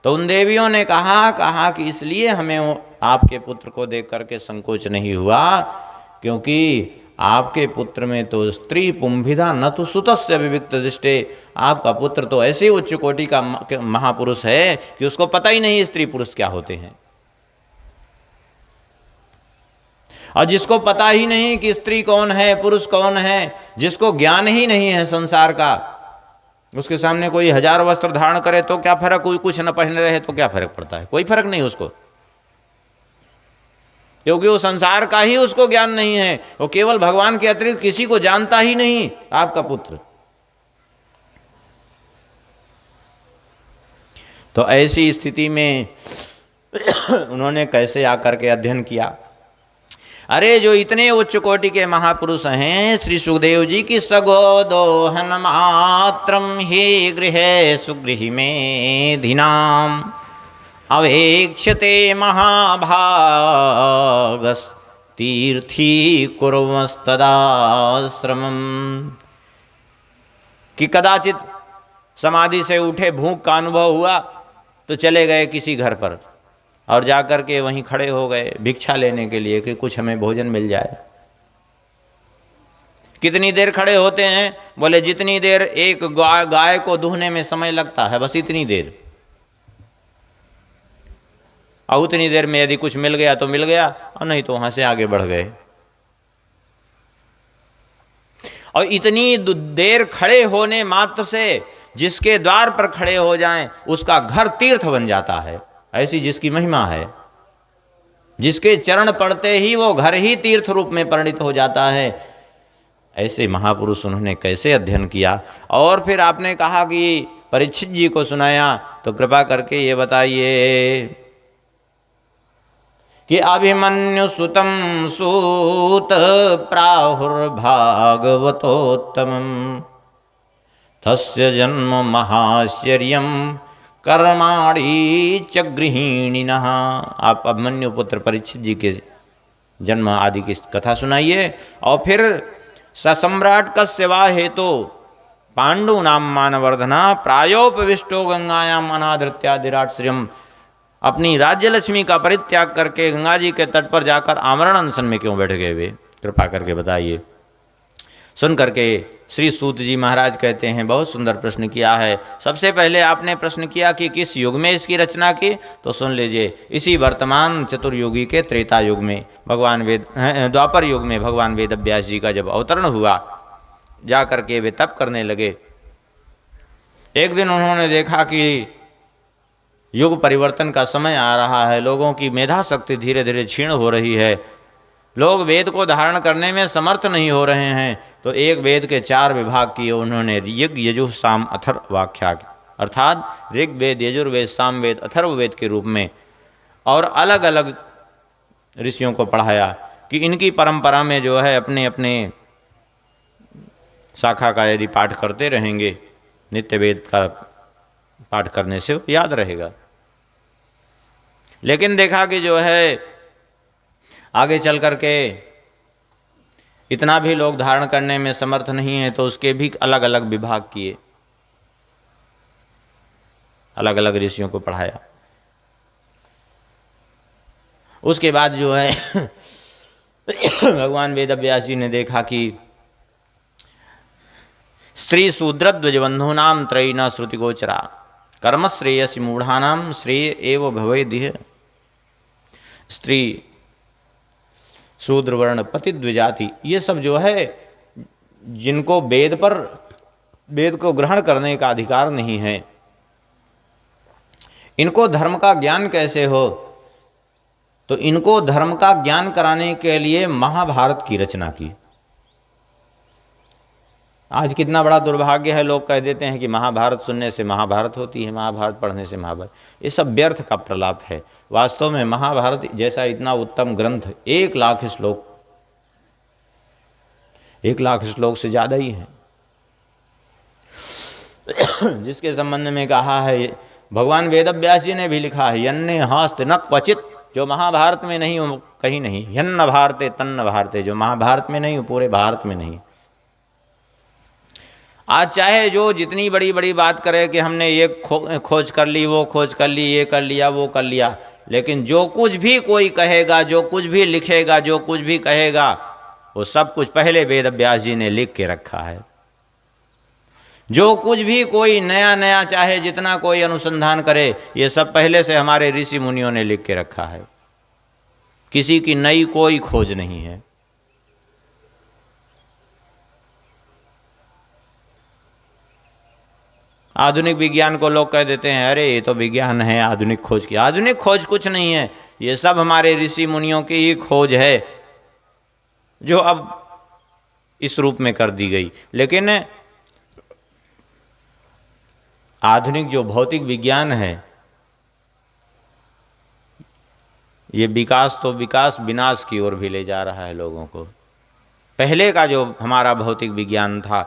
तो उन देवियों ने कहा कि इसलिए हमें आपके पुत्र को देख करके संकोच नहीं हुआ, क्योंकि आपके पुत्र में तो स्त्री पुंभिदा न तो सुतस्य विविक्त दृष्टे, आपका पुत्र तो ऐसे उच्च कोटि का महापुरुष है कि उसको पता ही नहीं स्त्री पुरुष क्या होते हैं। और जिसको पता ही नहीं कि स्त्री कौन है पुरुष कौन है, जिसको ज्ञान ही नहीं है संसार का, उसके सामने कोई 1000 वस्त्र धारण करे तो क्या फर्क, कोई कुछ न पहने रहे तो क्या फर्क पड़ता है? कोई फर्क नहीं उसको, क्योंकि वो संसार का ही उसको ज्ञान नहीं है, वो केवल भगवान के अतिरिक्त किसी को जानता ही नहीं आपका पुत्र। तो ऐसी स्थिति में उन्होंने कैसे आकर के अध्ययन किया? अरे जो इतने उच्च कोटि के महापुरुष हैं, श्री सुखदेव जी की सगोदोहन मात्रम ही गृह सुगृह में धीनाम अवेक्षते महाभागस तीर्थी कुर्वस्तदाश्रमम, कि कदाचित समाधि से उठे, भूख का अनुभव हुआ तो चले गए किसी घर पर और जाकर के वहीं खड़े हो गए भिक्षा लेने के लिए कि कुछ हमें भोजन मिल जाए। कितनी देर खड़े होते हैं? बोले जितनी देर एक गाय को दूहने में समय लगता है, बस इतनी देर, और उतनी देर में यदि कुछ मिल गया तो मिल गया, और नहीं तो वहां से आगे बढ़ गए। और इतनी देर खड़े होने मात्र से जिसके द्वार पर खड़े हो जाएं उसका घर तीर्थ बन जाता है, ऐसी जिसकी महिमा है। जिसके चरण पड़ते ही वो घर ही तीर्थ रूप में परिणित हो जाता है। ऐसे महापुरुष उन्होंने कैसे अध्ययन किया? और फिर आपने कहा कि परीक्षित जी को सुनाया, तो कृपा करके ये बताइए कि अभिमन्यु सुतम सूत प्राहुर्भागवतोत्तमम् तस्य जन्म महाश्चर्यम कर्माणि च गृहिणिनः। आप अभिमन्यु पुत्र परीक्षित जी के जन्म आदि की कथा सुनाइए। और फिर ससम्राट कस्य वा हेतु पांडूनाम मानवर्धना प्रायोपविष्टो गंगायाम अनाधृत्यादिराट, अपनी राज्य लक्ष्मी का परित्याग करके गंगा जी के तट पर जाकर आमरण अनशन में क्यों बैठ गए वे? कृपा करके बताइए। सुन करके श्री सूत जी महाराज कहते हैं, बहुत सुंदर प्रश्न किया है। सबसे पहले आपने प्रश्न किया कि किस युग में इसकी रचना की, तो सुन लीजिए, इसी वर्तमान चतुर्युगी के त्रेता युग में, द्वापर युग में भगवान वेदव्यास जी का जब अवतरण हुआ, जा करके वे तप करने लगे। एक दिन उन्होंने देखा कि युग परिवर्तन का समय आ रहा है, लोगों की मेधा शक्ति धीरे धीरे क्षीण हो रही है, लोग वेद को धारण करने में समर्थ नहीं हो रहे हैं। तो एक वेद के 4 विभाग किए उन्होंने, ऋग यजुः साम अथर्वाख्या, अर्थात ऋग वेद, यजुर्वेद, सामवेद, अथर्ववेद के रूप में, और अलग अलग ऋषियों को पढ़ाया कि इनकी परंपरा में जो है अपने अपने शाखा का यदि पाठ करते रहेंगे, नित्य वेद का पाठ करने से याद रहेगा। लेकिन देखा कि जो है आगे चल करके इतना भी लोग धारण करने में समर्थ नहीं है, तो उसके भी अलग अलग विभाग किए, अलग अलग ऋषियों को पढ़ाया। उसके बाद जो है भगवान वेदव्यास जी ने देखा कि स्त्री शूद्रध्वजबंधूनाम त्रयीना श्रुति गोचरा कर्म श्रेयसी मूढ़ानाम श्रेय एव भवेदिह। स्त्री, शूद्र वर्ण, पति द्विजाति, ये सब जो है जिनको वेद को ग्रहण करने का अधिकार नहीं है, इनको धर्म का ज्ञान कैसे हो? तो इनको धर्म का ज्ञान कराने के लिए महाभारत की रचना की। आज कितना बड़ा दुर्भाग्य है, लोग कह देते हैं कि महाभारत सुनने से महाभारत होती है, महाभारत पढ़ने से महाभारत। ये सब व्यर्थ का प्रलाप है। वास्तव में महाभारत जैसा इतना उत्तम ग्रंथ 1,00,000 श्लोक, 1,00,000 श्लोक से ज़्यादा ही है, जिसके संबंध में कहा है, भगवान वेदव्यास जी ने भी लिखा है, यन्ने हस्त न क्वचित, जो महाभारत में नहीं हो कहीं नहीं, यन्न भारते तन्न भारते, जो महाभारत में नहीं हो पूरे भारत में नहीं। आज चाहे जो जितनी बड़ी बड़ी बात करे कि हमने ये खोज कर ली, वो खोज कर ली, ये कर लिया, वो कर लिया, लेकिन जो कुछ भी कोई कहेगा, जो कुछ भी लिखेगा, जो कुछ भी कहेगा, वो सब कुछ पहले वेदव्यास जी ने लिख के रखा है। जो कुछ भी कोई नया नया चाहे जितना कोई अनुसंधान करे, ये सब पहले से हमारे ऋषि मुनियों ने लिख के रखा है। किसी की नई कोई खोज नहीं है। आधुनिक विज्ञान को लोग कह देते हैं, अरे ये तो विज्ञान है, आधुनिक खोज की। आधुनिक खोज कुछ नहीं है, ये सब हमारे ऋषि मुनियों की ही खोज है, जो अब इस रूप में कर दी गई। लेकिन आधुनिक जो भौतिक विज्ञान है, ये विकास तो विकास विनाश की ओर भी ले जा रहा है लोगों को। पहले का जो हमारा भौतिक विज्ञान था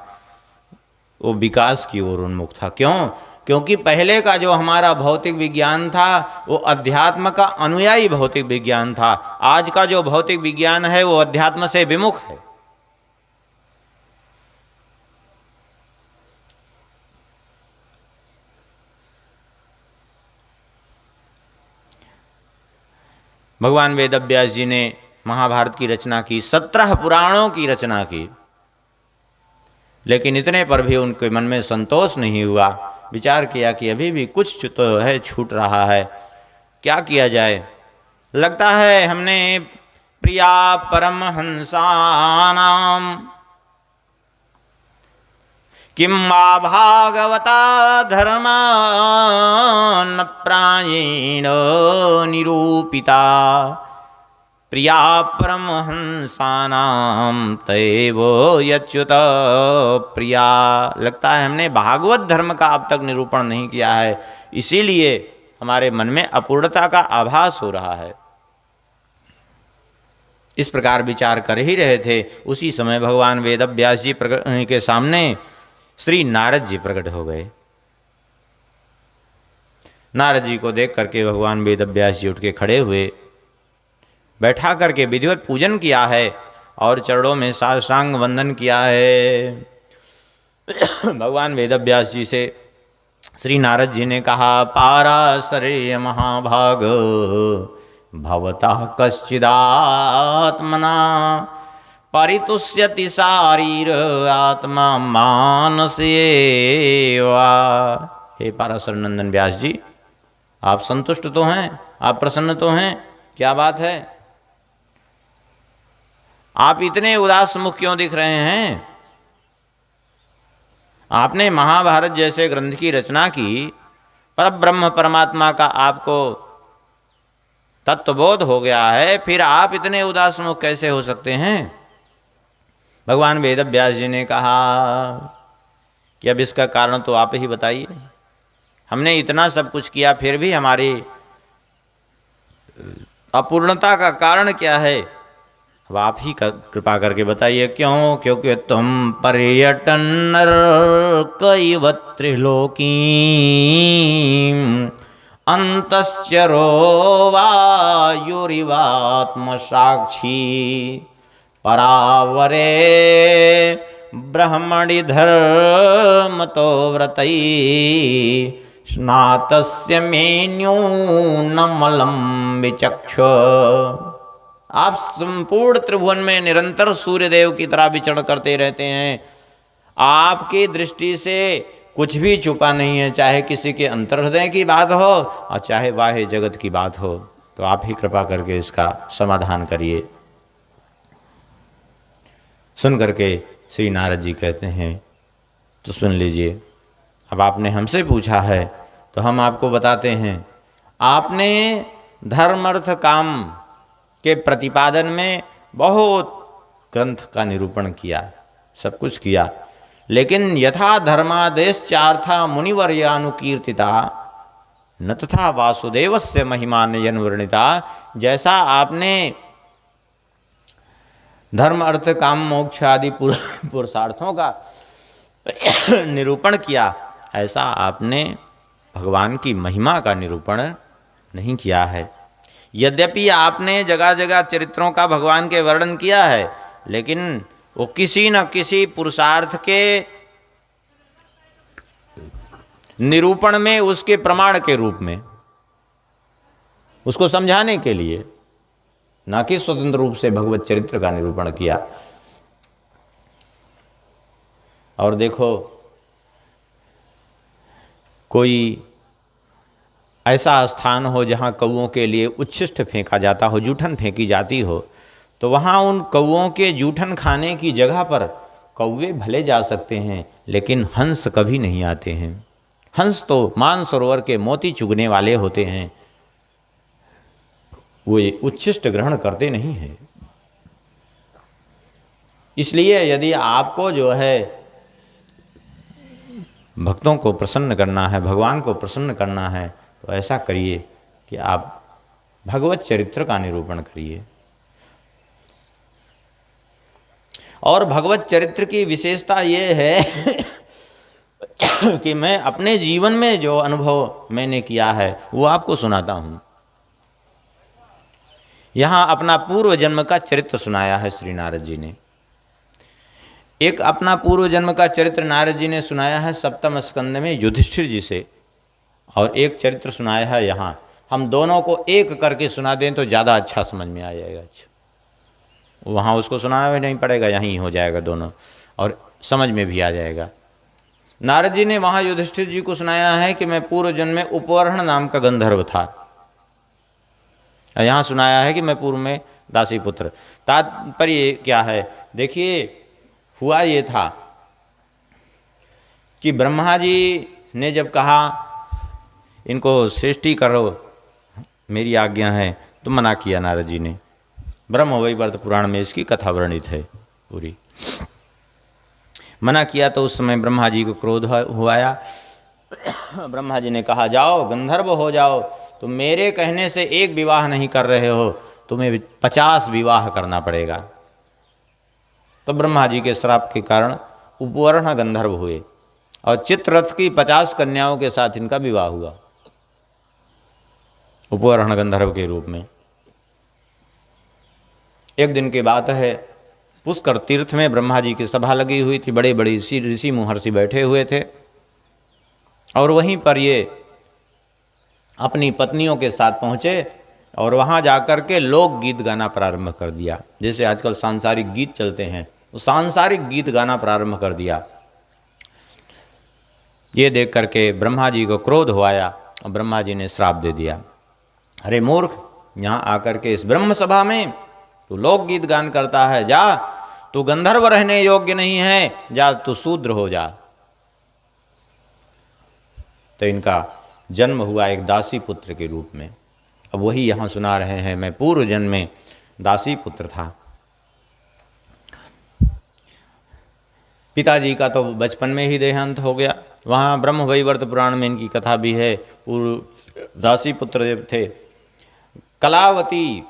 वो विकास की ओर उन्मुख था। क्यों? क्योंकि पहले का जो हमारा भौतिक विज्ञान था वो अध्यात्म का अनुयायी भौतिक विज्ञान था। आज का जो भौतिक विज्ञान है वो अध्यात्म से विमुख है। भगवान वेदव्यास जी ने महाभारत की रचना की, 17 पुराणों की रचना की, लेकिन इतने पर भी उनके मन में संतोष नहीं हुआ। विचार किया कि अभी भी कुछ तो है, छूट रहा है, क्या किया जाए। लगता है हमने प्रिया परमहंसानाम किम वा भागवता धर्मा न प्रायेण निरूपिता प्रिया परमहंसानाम तैव यच्युत प्रिया। लगता है हमने भागवत धर्म का अब तक निरूपण नहीं किया है, इसीलिए हमारे मन में अपूर्णता का आभास हो रहा है। इस प्रकार विचार कर ही रहे थे, उसी समय भगवान वेदव्यास जी के सामने श्री नारद जी प्रकट हो गए। नारद जी को देख करके भगवान वेदव्यास जी उठ के खड़े हुए, बैठा करके विधिवत पूजन किया है और चरणों में साष्टांग वंदन किया है। भगवान वेदव्यास जी से श्री नारद जी ने कहा, पाराशरे महाभाग भवता कश्चिदात्मना परितुष्यति शारीर आत्मा मानसेवा। हे पाराशर नंदन व्यास जी, आप संतुष्ट तो हैं, आप प्रसन्न तो हैं, क्या बात है, आप इतने उदास मुख क्यों दिख रहे हैं? आपने महाभारत जैसे ग्रंथ की रचना की, परब्रह्म परमात्मा का आपको तत्वबोध हो गया है, फिर आप इतने उदास मुख कैसे हो सकते हैं? भगवान वेदव्यास जी ने कहा कि अब इसका कारण तो आप ही बताइए। हमने इतना सब कुछ किया, फिर भी हमारी अपूर्णता का कारण क्या है? अब आप ही कृपा करके बताइए। क्यों? क्योंकि तुम पर्यटन नरकैव त्रिलोकी अंतश्चरो वायुरिवात्म साक्षी परावरे ब्रह्मणि धर्मतो व्रतै स्नातस्य मेन्यूनमलं विचक्ष। आप संपूर्ण त्रिभुवन में निरंतर सूर्यदेव की तरह विचरण करते रहते हैं। आपकी दृष्टि से कुछ भी छुपा नहीं है, चाहे किसी के अंतर्हृदय की बात हो और चाहे बाह्य जगत की बात हो। तो आप ही कृपा करके इसका समाधान करिए। सुन करके श्री नारद जी कहते हैं, तो सुन लीजिए, अब आपने हमसे पूछा है तो हम आपको बताते हैं। आपने धर्म अर्थ काम के प्रतिपादन में बहुत ग्रंथ का निरूपण किया, सब कुछ किया, लेकिन यथा धर्मादेश्चार्था मुनिवर्यानुकीर्तिता न तथा वासुदेवस्य महिमा नयन वर्णिता। जैसा आपने धर्म अर्थ काम मोक्ष आदि पुरुषार्थों का निरूपण किया, ऐसा आपने भगवान की महिमा का निरूपण नहीं किया है। यद्यपि आपने जगह जगह चरित्रों का भगवान के वर्णन किया है, लेकिन वो किसी न किसी पुरुषार्थ के निरूपण में, उसके प्रमाण के रूप में, उसको समझाने के लिए, ना कि स्वतंत्र रूप से भगवत चरित्र का निरूपण किया। और देखो, कोई ऐसा स्थान हो जहाँ कौओं के लिए उच्छिष्ट फेंका जाता हो, जूठन फेंकी जाती हो, तो वहाँ उन कौओं के जूठन खाने की जगह पर कौवे भले जा सकते हैं, लेकिन हंस कभी नहीं आते हैं। हंस तो मानसरोवर के मोती चुगने वाले होते हैं, वो ये उच्छिष्ट ग्रहण करते नहीं हैं। इसलिए यदि आपको जो है भक्तों को प्रसन्न करना है, भगवान को प्रसन्न करना है, तो ऐसा करिए कि आप भगवत चरित्र का निरूपण करिए। और भगवत चरित्र की विशेषता ये है कि मैं अपने जीवन में जो अनुभव मैंने किया है वो आपको सुनाता हूँ। यहाँ अपना पूर्व जन्म का चरित्र सुनाया है श्री नारद जी ने। एक अपना पूर्व जन्म का चरित्र नारद जी ने सुनाया है सप्तम स्कंद में युधिष्ठिर जी से, और एक चरित्र सुनाया है यहाँ। हम दोनों को एक करके सुना दें तो ज़्यादा अच्छा समझ में आ जाएगा। अच्छा, वहाँ उसको सुनाना भी नहीं पड़ेगा, यहीं हो जाएगा दोनों, और समझ में भी आ जाएगा। नारद जी ने वहाँ युधिष्ठिर जी को सुनाया है कि मैं पूर्व जन्म में उपवर्ण नाम का गंधर्व था, यहाँ सुनाया है कि मैं पूर्व में दासी पुत्र। तात्पर्य क्या है? देखिए, हुआ ये था कि ब्रह्मा जी ने जब कहा इनको सृष्टि करो, मेरी आज्ञा है, तो मना किया नारद जी ने। ब्रह्मवैवर्त पुराण में इसकी कथा वर्णित है पूरी। मना किया तो उस समय ब्रह्मा जी को क्रोध हुआया। ब्रह्मा जी ने कहा, जाओ गंधर्व हो जाओ, तुम मेरे कहने से एक विवाह नहीं कर रहे हो, तुम्हें 50 विवाह करना पड़ेगा। तो ब्रह्मा जी के श्राप के कारण उपवर्ण गंधर्व हुए, और चित्ररथ की 50 कन्याओं के साथ इनका विवाह हुआ उपवर्ण गंधर्व के रूप में। एक दिन की बात है, पुष्कर तीर्थ में ब्रह्मा जी की सभा लगी हुई थी, बड़े बड़े ऋषि महर्षि बैठे हुए थे, और वहीं पर ये अपनी पत्नियों के साथ पहुँचे और वहाँ जाकर के लोकगीत गाना प्रारंभ कर दिया। जैसे आजकल सांसारिक गीत चलते हैं, वो सांसारिक गीत गाना प्रारंभ कर दिया। ये देख करके ब्रह्मा जी को क्रोध हुआया, और ब्रह्मा जी ने श्राप दे दिया, अरे मूर्ख, यहाँ आकर के इस ब्रह्म सभा में तू लोकगीत गान करता है, जा, तू गंधर्व रहने योग्य नहीं है, जा तू शूद्र हो जा। तो इनका जन्म हुआ एक दासी पुत्र के रूप में। अब वही यहाँ सुना रहे हैं, मैं पूर्व जन्म में दासी पुत्र था। पिताजी का तो बचपन में ही देहांत हो गया। वहाँ ब्रह्मवैवर्त पुराण में इनकी कथा भी है। पूर्व दासी पुत्र जब थे, कलावती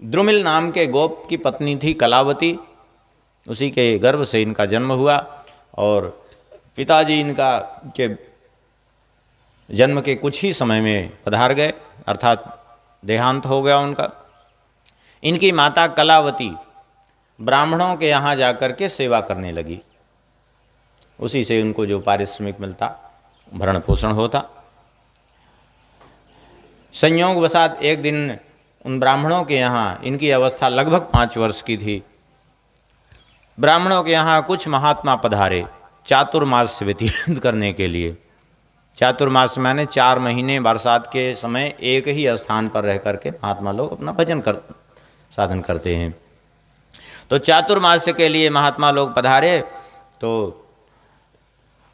द्रुमिल नाम के गोप की पत्नी थी कलावती, उसी के गर्भ से इनका जन्म हुआ। और पिताजी इनका के जन्म के कुछ ही समय में पधार गए, अर्थात देहांत हो गया उनका। इनकी माता कलावती ब्राह्मणों के यहाँ जाकर के सेवा करने लगी, उसी से उनको जो पारिश्रमिक मिलता, भरण पोषण होता। संयोगवशात एक दिन उन ब्राह्मणों के यहाँ, इनकी अवस्था लगभग 5 वर्ष की थी, ब्राह्मणों के यहाँ कुछ महात्मा पधारे चातुर्मास व्यतीत करने के लिए। चातुर्मास माने 4 महीने बरसात के समय एक ही स्थान पर रह करके महात्मा लोग अपना भजन साधन करते हैं। तो चातुर्मास के लिए महात्मा लोग पधारे, तो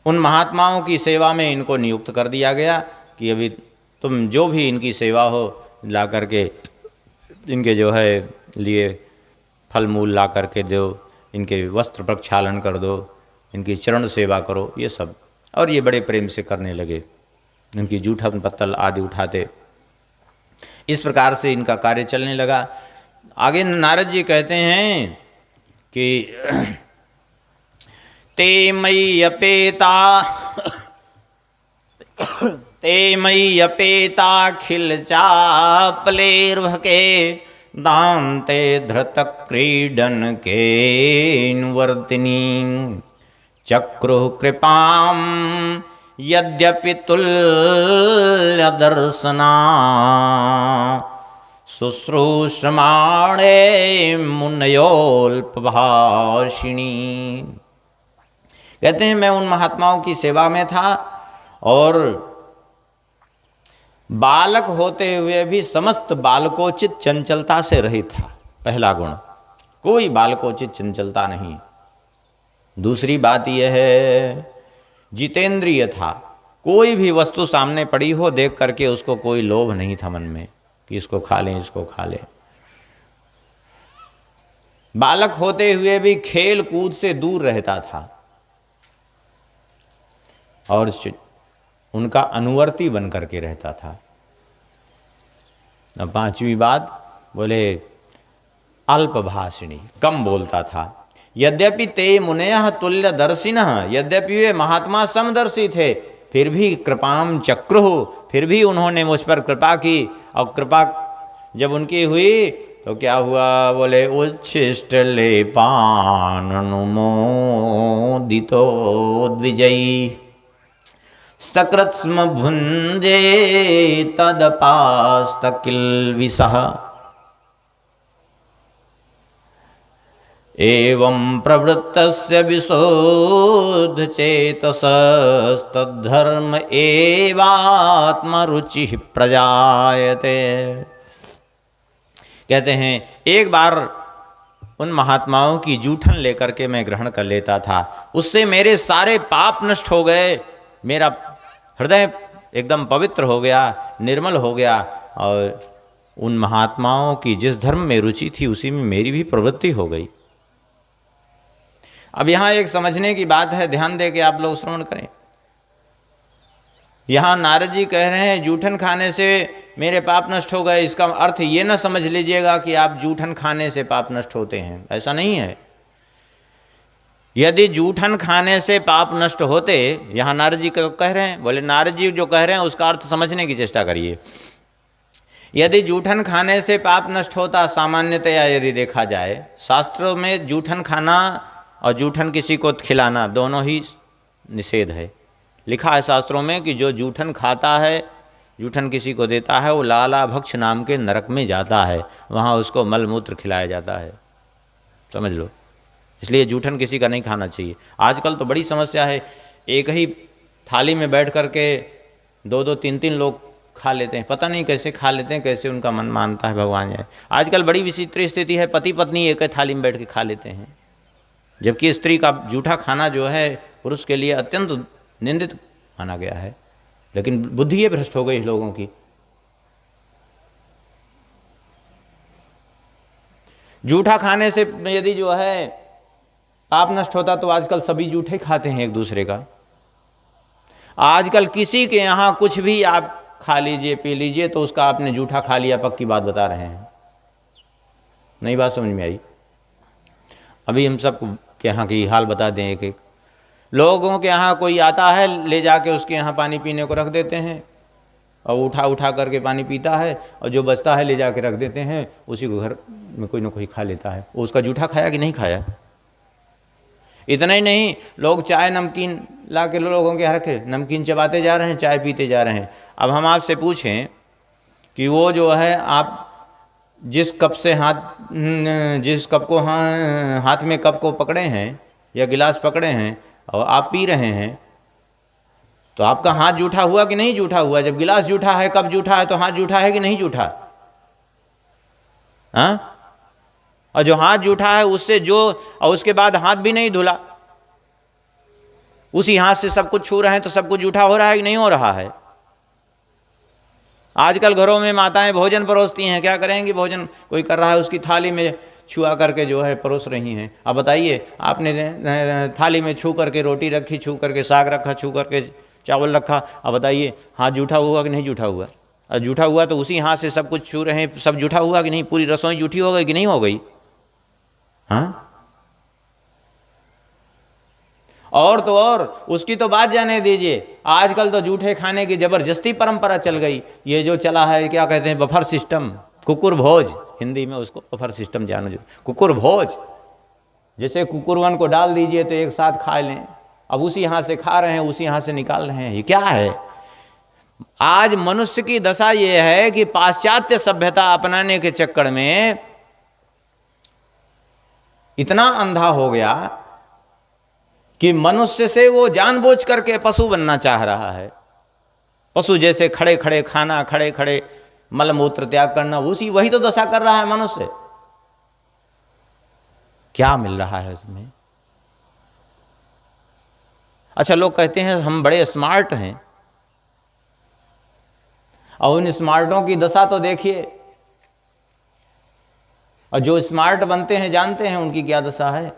उन महात्माओं की सेवा में इनको नियुक्त कर दिया गया कि अभी तुम जो भी इनकी सेवा हो ला करके इनके जो है लिए फल मूल ला करके दो, इनके वस्त्र प्रक्षालन कर दो, इनकी चरण सेवा करो, ये सब। और ये बड़े प्रेम से करने लगे, इनकी जूठन पत्तल आदि उठाते। इस प्रकार से इनका कार्य चलने लगा। आगे नारद जी कहते हैं कि ते मयि अपेता ते मयि अपेताखिल चापलेर्भके दान्ते धृत क्रीडन के वर्तिनी चक्रुः कृपां यद्यपि तुल्य दर्शना शुश्रूषमाणे मुनयोल्पभाषिणी। कहते हैं मैं उन महात्माओं की सेवा में था और बालक होते हुए भी समस्त बालकोचित चंचलता से रहित था। पहला गुण, कोई बालकोचित चंचलता नहीं। दूसरी बात यह है जितेंद्रिय था, कोई भी वस्तु सामने पड़ी हो देख करके उसको कोई लोभ नहीं था मन में कि इसको खा लें इसको खा लें। बालक होते हुए भी खेल कूद से दूर रहता था और उनका अनुवर्ती बन करके रहता था। अब पांचवी बात बोले अल्पभाषिणी, कम बोलता था। यद्यपि ते मुनयः तुल्य दर्शिनः, यद्यपि वे महात्मा समदर्शी थे, फिर भी कृपाम चक्रुः, फिर भी उन्होंने मुझ पर कृपा की। और कृपा जब उनकी हुई तो क्या हुआ, बोले उच्छिष्ट लेपानुमोदितो द्विजयी सकृत्स्म भुंजे तदपास्तकिल्विषः एवं प्रवृत्तस्य विशुद्ध चेतसस्तद्धर्म एवात्मरुचिः प्रजायते। कहते हैं एक बार उन महात्माओं की जूठन लेकर के मैं ग्रहण कर लेता था, उससे मेरे सारे पाप नष्ट हो गए, मेरा हृदय एकदम पवित्र हो गया, निर्मल हो गया। और उन महात्माओं की जिस धर्म में रुचि थी उसी में मेरी भी प्रवृत्ति हो गई। अब यहाँ एक समझने की बात है, ध्यान दे के आप लोग श्रवण करें। यहाँ नारद जी कह रहे हैं जूठन खाने से मेरे पाप नष्ट हो गए। इसका अर्थ ये ना समझ लीजिएगा कि आप जूठन खाने से पाप नष्ट होते हैं, ऐसा नहीं है। यदि जूठन खाने से पाप नष्ट होते, यहाँ नारद जी कह रहे हैं, बोले नारद जी जो कह रहे हैं उसका अर्थ समझने की चेष्टा करिए। यदि जूठन खाने से पाप नष्ट होता, सामान्यतया यदि देखा जाए शास्त्रों में जूठन खाना और जूठन किसी को खिलाना दोनों ही निषेध है। लिखा है शास्त्रों में कि जो जूठन खाता है, जूठन किसी को देता है, वो लाला भक्ष नाम के नरक में जाता है, वहाँ उसको मलमूत्र खिलाया जाता है, समझ लो। इसलिए जूठन किसी का नहीं खाना चाहिए। आजकल तो बड़ी समस्या है, एक ही थाली में बैठ कर के दो दो तीन तीन लोग खा लेते हैं, पता नहीं कैसे खा लेते हैं, कैसे उनका मन मानता है, भगवान जाने। आजकल बड़ी विचित्र स्थिति है, पति पत्नी एक ही थाली में बैठ के खा लेते हैं, जबकि स्त्री का जूठा खाना जो है पुरुष के लिए अत्यंत निंदित माना गया है। लेकिन बुद्धि ये भ्रष्ट हो गई लोगों की। जूठा खाने से यदि जो है पाप नष्ट होता तो आजकल सभी जूठे खाते हैं एक दूसरे का। आजकल किसी के यहाँ कुछ भी आप खा लीजिए पी लीजिए तो उसका आपने जूठा खा लिया, पक्की बात बता रहे हैं। नई बात समझ में आई? अभी हम सब के यहाँ की हाल बता दें एक एक। लोगों के यहाँ कोई आता है, ले जाके उसके यहाँ पानी पीने को रख देते हैं और उठा करके पानी पीता है, और जो बचता है ले जाके रख देते हैं, उसी को घर में कोई ना कोई खा लेता है। वो उसका जूठा खाया कि नहीं खाया? इतना ही नहीं, लोग चाय नमकीन ला के लोगों के यहाँ रखे, नमकीन चबाते जा रहे हैं, चाय पीते जा रहे हैं। अब हम आपसे पूछें कि वो जो है आप जिस कप से जिस कप को हाथ में कप को पकड़े हैं या गिलास पकड़े हैं और आप पी रहे हैं, तो आपका हाथ जूठा हुआ कि नहीं जूठा हुआ? जब गिलास जूठा है, कप जूठा है, तो हाथ जूठा है कि नहीं जूठा? हाँ? और जो हाथ जूठा है उससे जो, और उसके बाद हाथ भी नहीं धुला, उसी हाथ से सब कुछ छू रहे हैं, तो सब कुछ जूठा हो रहा है कि नहीं हो रहा है? आजकल घरों में माताएं भोजन परोसती हैं, क्या करेंगी, भोजन कोई कर रहा है उसकी थाली में छुआ करके जो है परोस रही हैं। अब बताइए, आपने थाली में छू करके रोटी रखी, छू करके साग रखा, छू करके चावल रखा, अब बताइए हाथ जूठा हुआ कि नहीं जूठा हुआ? और जूठा हुआ तो उसी हाथ से सब कुछ छू रहे हैं, सब जूठा हुआ कि नहीं? पूरी रसोई जूठी हो गई कि नहीं हो गई? हाँ, और तो और उसकी तो बात जाने दीजिए, आजकल तो जूठे खाने की जबरदस्ती परंपरा चल गई। ये जो चला है क्या कहते हैं, बफर सिस्टम, कुकुर भोज, हिंदी में उसको बफर सिस्टम जानो, जो कुकुर भोज, जैसे कुकुरवन को डाल दीजिए तो एक साथ खा लें। अब उसी हाथ से खा रहे हैं, उसी हाथ से निकाल रहे हैं, ये क्या है? आज मनुष्य की दशा ये है कि पाश्चात्य सभ्यता अपनाने के चक्कर में इतना अंधा हो गया कि मनुष्य से वो जानबूझ करके पशु बनना चाह रहा है। पशु जैसे खड़े खड़े खाना, खड़े खड़े मलमूत्र त्याग करना, वही तो दशा कर रहा है मनुष्य। क्या मिल रहा है उसमें? अच्छा, लोग कहते हैं हम बड़े स्मार्ट हैं, और उन स्मार्टों की दशा तो देखिए, और जो स्मार्ट बनते हैं जानते हैं उनकी क्या दशा है।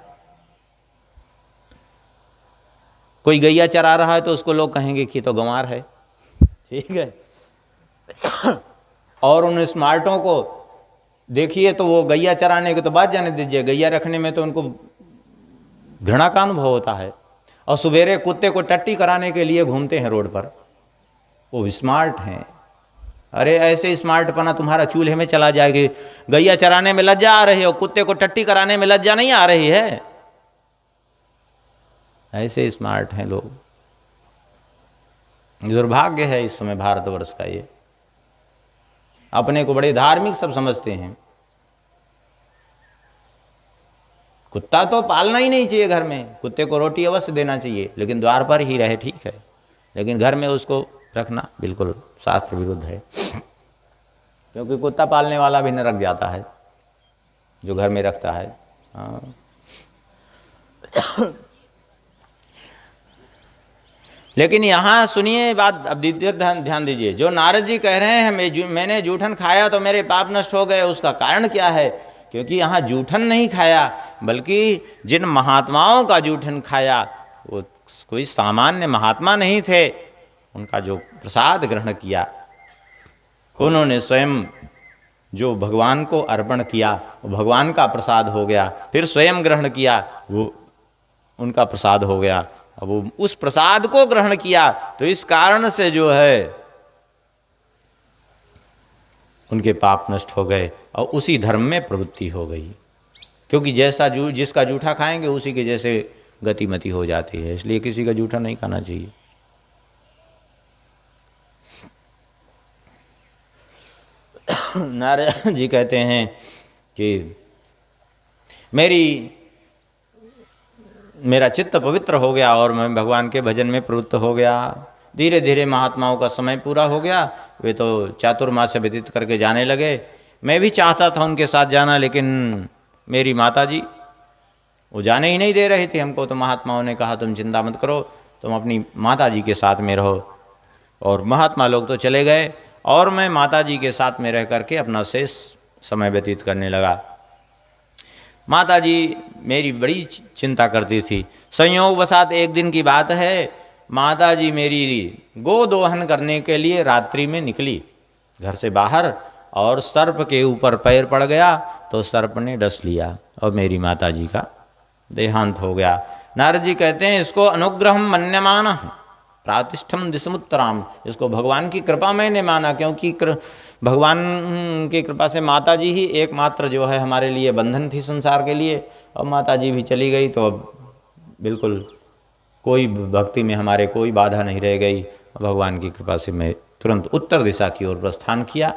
कोई गैया चरा रहा है तो उसको लोग कहेंगे कि तो गंवार है, ठीक है। और उन स्मार्टों को देखिए तो वो गैया चराने की तो बात जाने दीजिए, गैया रखने में तो उनको घृणा का अनुभव होता है, और सवेरे कुत्ते को टट्टी कराने के लिए घूमते हैं रोड पर, वो स्मार्ट हैं। अरे ऐसे स्मार्टपना तुम्हारा चूल्हे में चला जाएगी। गैया चराने में लज्जा आ रही है और कुत्ते को टट्टी कराने में लज्जा नहीं आ रही है। ऐसे स्मार्ट हैं लोग। दुर्भाग्य है इस समय भारतवर्ष का। ये अपने को बड़े धार्मिक सब समझते हैं। कुत्ता तो पालना ही नहीं चाहिए घर में, कुत्ते को रोटी अवश्य देना चाहिए, लेकिन द्वार पर ही रहे, ठीक है, लेकिन घर में उसको रखना बिल्कुल शास्त्र विरुद्ध है, क्योंकि कुत्ता पालने वाला भी नरक जाता है जो घर में रखता है। हाँ। लेकिन यहाँ सुनिए बात, अब ध्यान दीजिए। जो नारद जी कह रहे हैं मैंने जूठन खाया तो मेरे पाप नष्ट हो गए, उसका कारण क्या है? क्योंकि यहाँ जूठन नहीं खाया, बल्कि जिन महात्माओं का जूठन खाया वो कोई सामान्य महात्मा नहीं थे। उनका जो प्रसाद ग्रहण किया, उन्होंने स्वयं जो भगवान को अर्पण किया वो भगवान का प्रसाद हो गया, फिर स्वयं ग्रहण किया वो उनका प्रसाद हो गया। अब वो उस प्रसाद को ग्रहण किया तो इस कारण से जो है उनके पाप नष्ट हो गए और उसी धर्म में प्रवृत्ति हो गई, क्योंकि जैसा जिसका जूठा खाएंगे उसी के जैसे गतिमति हो जाती है। इसलिए किसी का जूठा नहीं खाना चाहिए। नारद जी कहते हैं कि मेरा चित्त पवित्र हो गया और मैं भगवान के भजन में प्रवृत्त हो गया। धीरे धीरे महात्माओं का समय पूरा हो गया, वे तो चातुर्मास से व्यतीत करके जाने लगे। मैं भी चाहता था उनके साथ जाना, लेकिन मेरी माता जी वो जाने ही नहीं दे रही थी हमको। तो महात्माओं ने कहा तुम चिंता मत करो, तुम अपनी माता जी के साथ में रहो। और महात्मा लोग तो चले गए और मैं माता जी के साथ में रह करके अपना शेष समय व्यतीत करने लगा। माता जी मेरी बड़ी चिंता करती थी। संयोगवशात एक दिन की बात है, माता जी मेरी गो दोहन करने के लिए रात्रि में निकली घर से बाहर, और सर्प के ऊपर पैर पड़ गया तो सर्प ने डस लिया और मेरी माता जी का देहांत हो गया। नारद जी कहते हैं इसको अनुग्रहम मन्यमान प्रातिष्ठम दिशमुत्तराम, इसको भगवान की कृपा मैंने माना, क्योंकि भगवान की कृपा से माता जी ही एकमात्र जो है हमारे लिए बंधन थी संसार के लिए। और माता जी भी चली गई तो अब बिल्कुल कोई भक्ति में हमारे कोई बाधा नहीं रह गई। भगवान की कृपा से मैं तुरंत उत्तर दिशा की ओर प्रस्थान किया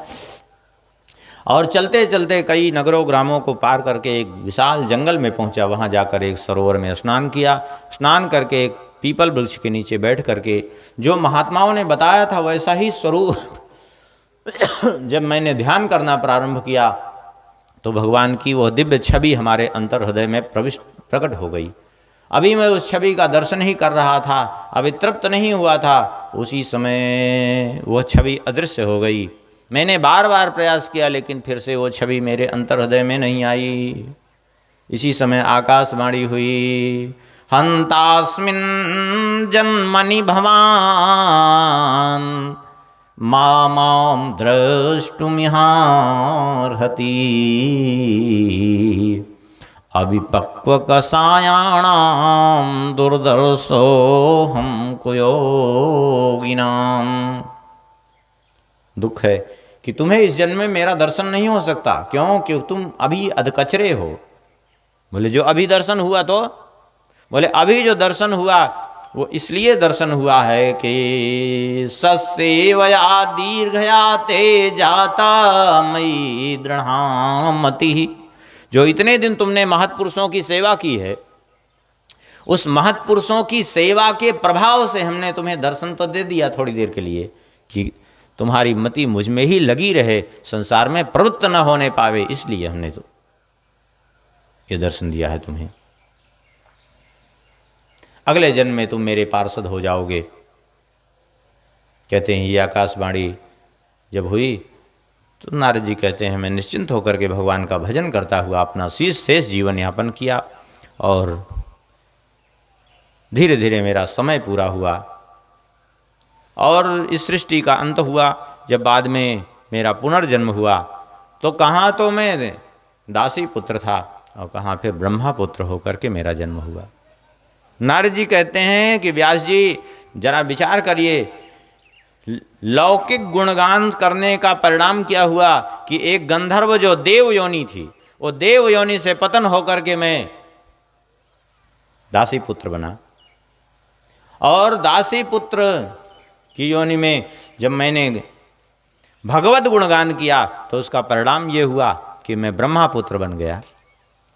और चलते चलते कई नगरों ग्रामों को पार करके एक विशाल जंगल में पहुंचा। वहां जाकर एक सरोवर में स्नान किया। स्नान करके एक पीपल वृक्ष के नीचे बैठ करके जो महात्माओं ने बताया था वैसा ही स्वरूप जब मैंने ध्यान करना प्रारंभ किया तो भगवान की वह दिव्य छवि हमारे अंतर हृदय में प्रकट हो गई। अभी मैं उस छवि का दर्शन ही कर रहा था, अभी तृप्त नहीं हुआ था, उसी समय वह छवि अदृश्य हो गई मैंने बार बार प्रयास किया लेकिन फिर से वो छवि मेरे अंतर हृदय में नहीं आई। इसी समय आकाशवाणी हुई, हंतास्मिन् जन्मनि भवान मां द्रष्टुमिहार्हति अविपक्वकषायाणां दुर्दर्शोऽहं कुयोगिनाम्। दुख है कि तुम्हें इस जन्म में मेरा दर्शन नहीं हो सकता। क्यों? क्योंकि तुम अभी अधकचरे हो। बोले जो अभी दर्शन हुआ तो? बोले अभी जो दर्शन हुआ वो इसलिए दर्शन हुआ है कि ससेवया दीर्घया ते जाता मयि दृढ़ामति। जो इतने दिन तुमने महत्पुरुषों की सेवा की है, उस महत्पुरुषों की सेवा के प्रभाव से हमने तुम्हें दर्शन तो दे दिया थोड़ी देर के लिए, कि तुम्हारी मति मुझ में ही लगी रहे, संसार में प्रवृत्त न होने पावे, इसलिए हमने तो ये दर्शन दिया है तुम्हें। अगले जन्म में तुम मेरे पार्षद हो जाओगे। कहते हैं ये आकाशवाणी जब हुई तो नारद जी कहते हैं मैं निश्चिंत होकर के भगवान का भजन करता हुआ अपना शेष जीवन यापन किया और धीरे धीरे मेरा समय पूरा हुआ और इस सृष्टि का अंत हुआ। जब बाद में मेरा पुनर्जन्म हुआ तो कहाँ तो मैं दासी पुत्र था और कहाँ फिर ब्रह्मा पुत्र होकर के मेरा जन्म हुआ। नारद जी कहते हैं कि व्यास जी जरा विचार करिए, लौकिक गुणगान करने का परिणाम क्या हुआ कि एक गंधर्व जो देव योनि थी, वो देव योनि से पतन होकर के मैं दासी पुत्र बना और दासी पुत्र की योनि में जब मैंने भगवत गुणगान किया तो उसका परिणाम ये हुआ कि मैं ब्रह्मा पुत्र बन गया।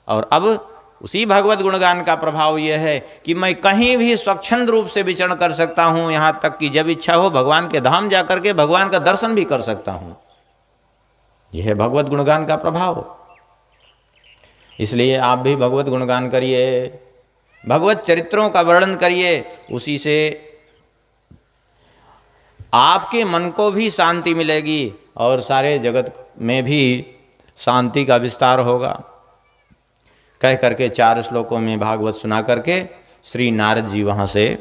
और अब उसी भगवत गुणगान का प्रभाव यह है कि मैं कहीं भी स्वच्छंद रूप से विचरण कर सकता हूँ, यहाँ तक कि जब इच्छा हो भगवान के धाम जा करके भगवान का दर्शन भी कर सकता हूँ। यह है भगवत गुणगान का प्रभाव। इसलिए आप भी भगवत गुणगान करिए, भगवत चरित्रों का वर्णन करिए, उसी से आपके मन को भी शांति मिलेगी और सारे जगत में भी शांति का विस्तार होगा। कह करके 4 श्लोकों में भागवत सुना करके श्री नारद जी वहाँ से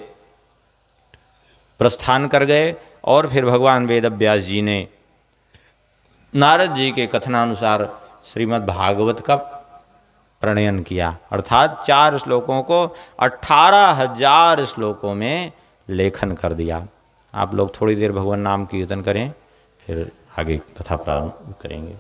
प्रस्थान कर गए और फिर भगवान वेदव्यास जी ने नारद जी के कथनानुसार श्रीमद् भागवत का प्रणयन किया, अर्थात 4 श्लोकों को 18,000 श्लोकों में लेखन कर दिया। आप लोग थोड़ी देर भगवान नाम कीर्तन करें, फिर आगे कथा प्रारंभ करेंगे।